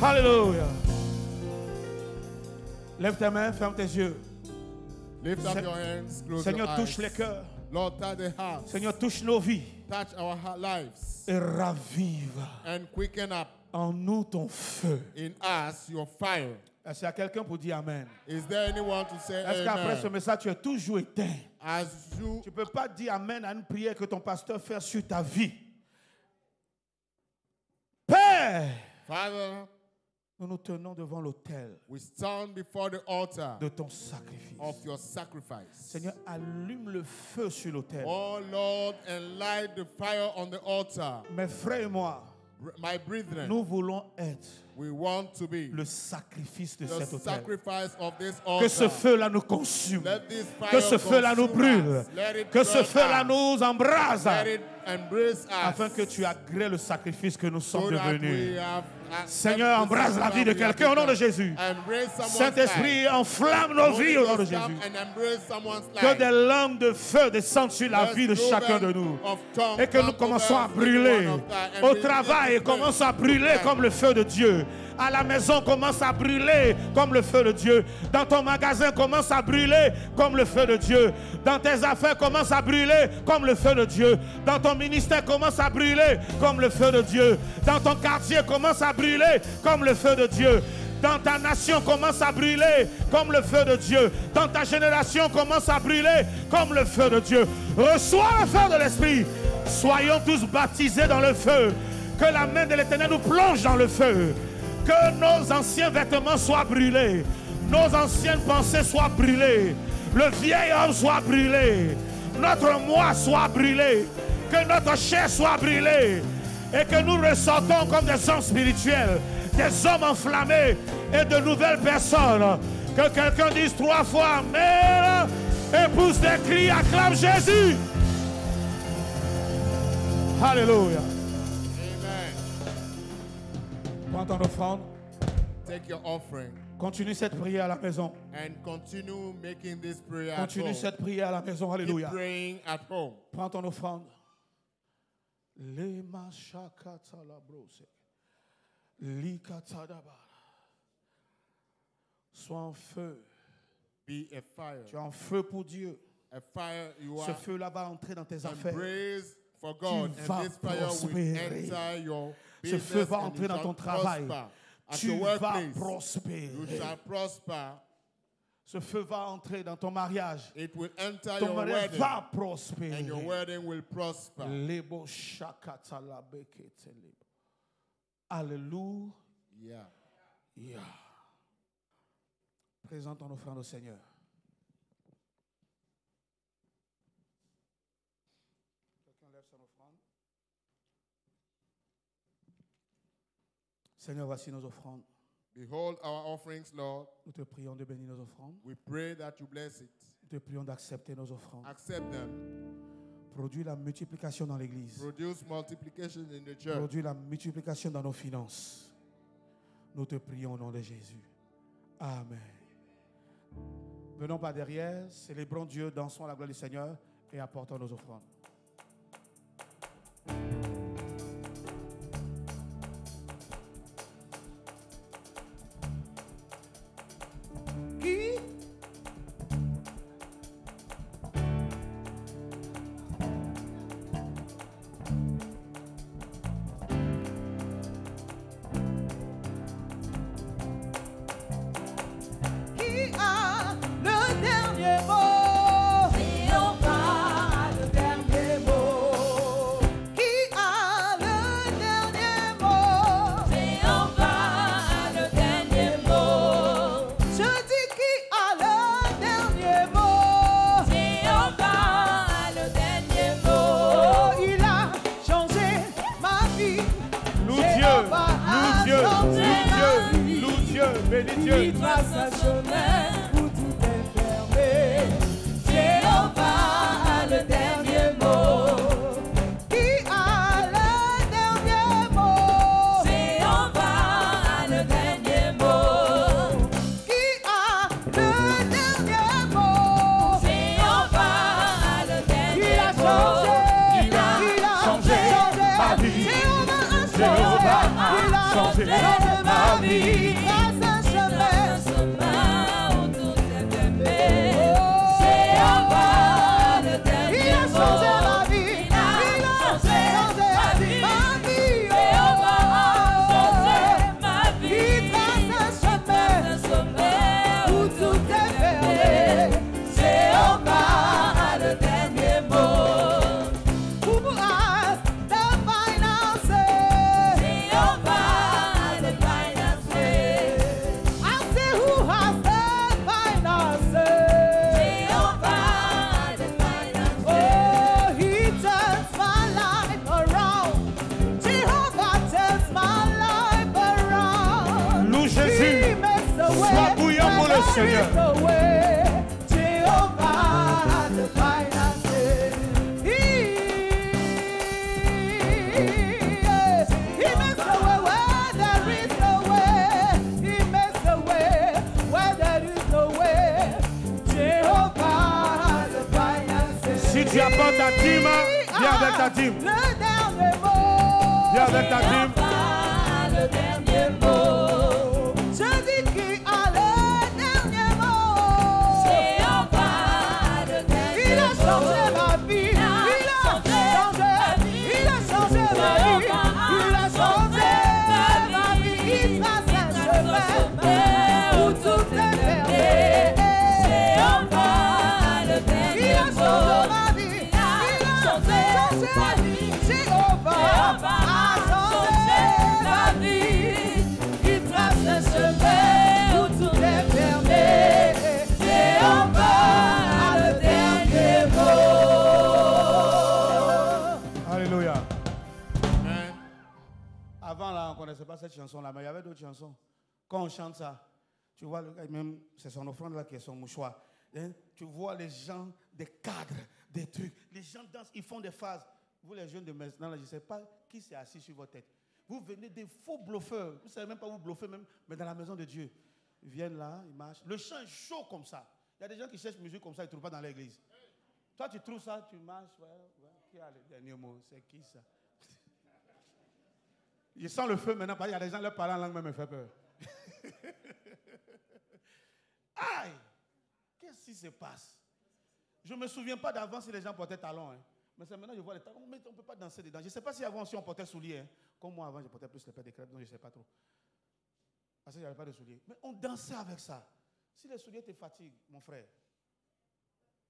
Alléluia. Lève tes mains, ferme tes yeux. Lift up your hands, close Seigneur, your touche eyes. les cœurs. Lord, touch the hearts. Seigneur, touche nos vies. Touch our lives. Et ravive And quicken up en nous ton feu. in us your fire. Est-ce qu'il y a quelqu'un pour dire Amen? Is there anyone to say Est-ce qu'après ce amen? message, tu es toujours éteint? As you Tu ne peux pas dire Amen à une prière que ton pasteur fait sur ta vie. Père, Father, nous nous tenons devant l'autel we stand before the altar de ton sacrifice. of your sacrifice. Seigneur, allume le feu sur l'autel. Oh Lord, and light the fire on the altar. Mes frères et moi, My brethren, nous voulons être we want to be le sacrifice de the cet autel. sacrifice of this Que ce altar. feu-là nous consume. Let this fire Que ce feu-là nous consume brûle. us. Let it Que ce burn feu-là us. nous embrase. Let it embrace us. Afin que tu agrées le sacrifice que nous so sommes that devenus. we have Seigneur, embrase la vie de quelqu'un au nom de Jésus. Saint-Esprit, enflamme nos vies au nom de Jésus. Que des langues de feu descendent sur la vie de chacun de nous. Et que nous commençons à brûler. Au travail, commence à brûler comme le feu de Dieu. À la maison, commence à brûler comme le feu de Dieu. Dans ton magasin, commence à brûler comme le feu de Dieu. Dans tes affaires, commence à brûler comme le feu de Dieu. Dans ton ministère, commence à brûler comme le feu de Dieu. Dans ton quartier, commence à brûler comme le feu de Dieu. Dans ta nation, commence à brûler comme le feu de Dieu. Dans ta génération, commence à brûler comme le feu de Dieu. Reçois le feu de l'Esprit. Soyons tous baptisés dans le feu. Que la main de l'Éternel nous plonge dans le feu. Que nos anciens vêtements soient brûlés. Nos anciennes pensées soient brûlées. Le vieil homme soit brûlé. Notre moi soit brûlé. Que notre chair soit brûlée. Et que nous ressortons comme des hommes spirituels. Des hommes enflammés et de nouvelles personnes. Que quelqu'un dise 3 fois Amen et pousse des cris, acclame Jésus. Alléluia. Amen. Prends ton offrande. Take your offering Continue cette prière à la maison. and continue making this prayer at Continue home. cette prière à la maison. Keep Alléluia. praying at home. Prends ton offrande. Lema shakata la brose. Likatadaba. Sois en feu. Be a fire. Tu es en feu pour Dieu. A fire you Ce are. feu-là va entrer dans tes affaires. Embrace for God. vas And this fire will prospérer. enter your Ce business feu va and entrer you dans shall ton travail. prosper. At Tu your vas workplace, you prospérer. shall prosper. Ce feu va entrer dans ton mariage. It will enter Ton your mariage wedding. va prospérer. And your wedding will prosper. Lebo shakata la bekete lebo. Alléluia. Yeah. Présente ton offrande au Seigneur. Quelqu'un lève son offrande. Seigneur, voici nos offrandes. Behold our offerings, Lord. Nous te prions de bénir nos offrandes. We pray that you bless it. Nous te prions d'accepter nos offrandes. Accept them. Produis la multiplication dans l'église. Produce multiplication in the church. Produis la multiplication dans nos finances. Nous te prions au nom de Jésus. Amen. Venons par derrière, célébrons Dieu, dansons à la gloire du Seigneur et apportons nos offrandes. Qui trace un chemin où tout est fermé. Jéhovah a le dernier mot. Qui a le dernier mot? Jéhovah a le dernier mot. Qui a le dernier mot? Jéhovah a le dernier mot. Il a changé ma vie. Jéhovah a changé ma vie. Seigneur. Jehovah the finances. He makes a way where there is no way. He makes a way where there is no way. Jehovah the finances. Si tu apportes ta dîme, viens avec ta dîme. Le dernier mot. Viens avec ta dîme. Le dernier mot. Je dis qui a le changé ma vie, il a changé ma vie, il a changé ma vie, il trace un chemin où tout est fermé. Jéhovah le dernier mot, il a changé ma vie, Jéhovah a changé ma vie, il trace un chemin où tout est fermé. Jéhovah le dernier mot. Alléluia. Amen. Avant, là, on ne connaissait pas cette chanson-là, mais il y avait d'autres chansons. Quand on chante ça, tu vois, le gars, même, c'est son offrande là qui est son mouchoir. Hein? Tu vois les gens, des cadres, des trucs. Les gens dansent, ils font des phases. Vous, les jeunes de maintenant, là, je ne sais pas qui s'est assis sur votre tête. Vous venez des faux bluffeurs. Vous ne savez même pas où bluffer, même, mais dans la maison de Dieu. Ils viennent là, ils marchent. Le chant est chaud comme ça. Il y a des gens qui cherchent musique comme ça, ils ne trouvent pas dans l'église. Toi, tu trouves ça, tu marches. Ouais. Qui a le dernier mot? C'est qui ça? Je sens le feu maintenant, parce qu'il y a des gens, leur parler en langue même me fait peur. Aïe! Qu'est-ce qui se passe? Je ne me souviens pas d'avant si les gens portaient talons. Hein. Mais c'est maintenant que je vois les talons. Mais on ne peut pas danser dedans. Je ne sais pas si avant aussi on portait souliers. Hein. Comme moi avant, je portais plus les paires de crêpes, donc je ne sais pas trop. Parce qu'il n'y avait pas de souliers. Mais on dansait avec ça. Si les souliers te fatiguent, mon frère,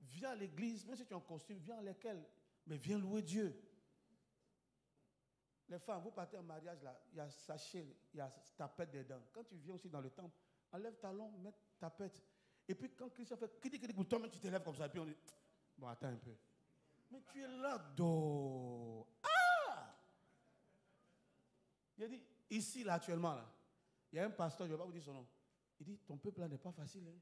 viens à l'église, même si tu es en costume, viens à laquelle, mais viens louer Dieu. Les femmes, vous partez en mariage, là, il y a sachet, il y a tapette dedans. Quand tu viens aussi dans le temple, enlève talon, mets tapette. Et puis quand Christian fait critique pour toi, même tu te lèves comme ça, et puis on dit, bon, attends un peu. Mais tu es là, dos. Ah! Il a dit, ici, là, actuellement, là, il y a un pasteur, je ne vais pas vous dire son nom. Il dit, ton peuple là n'est pas facile. Hein?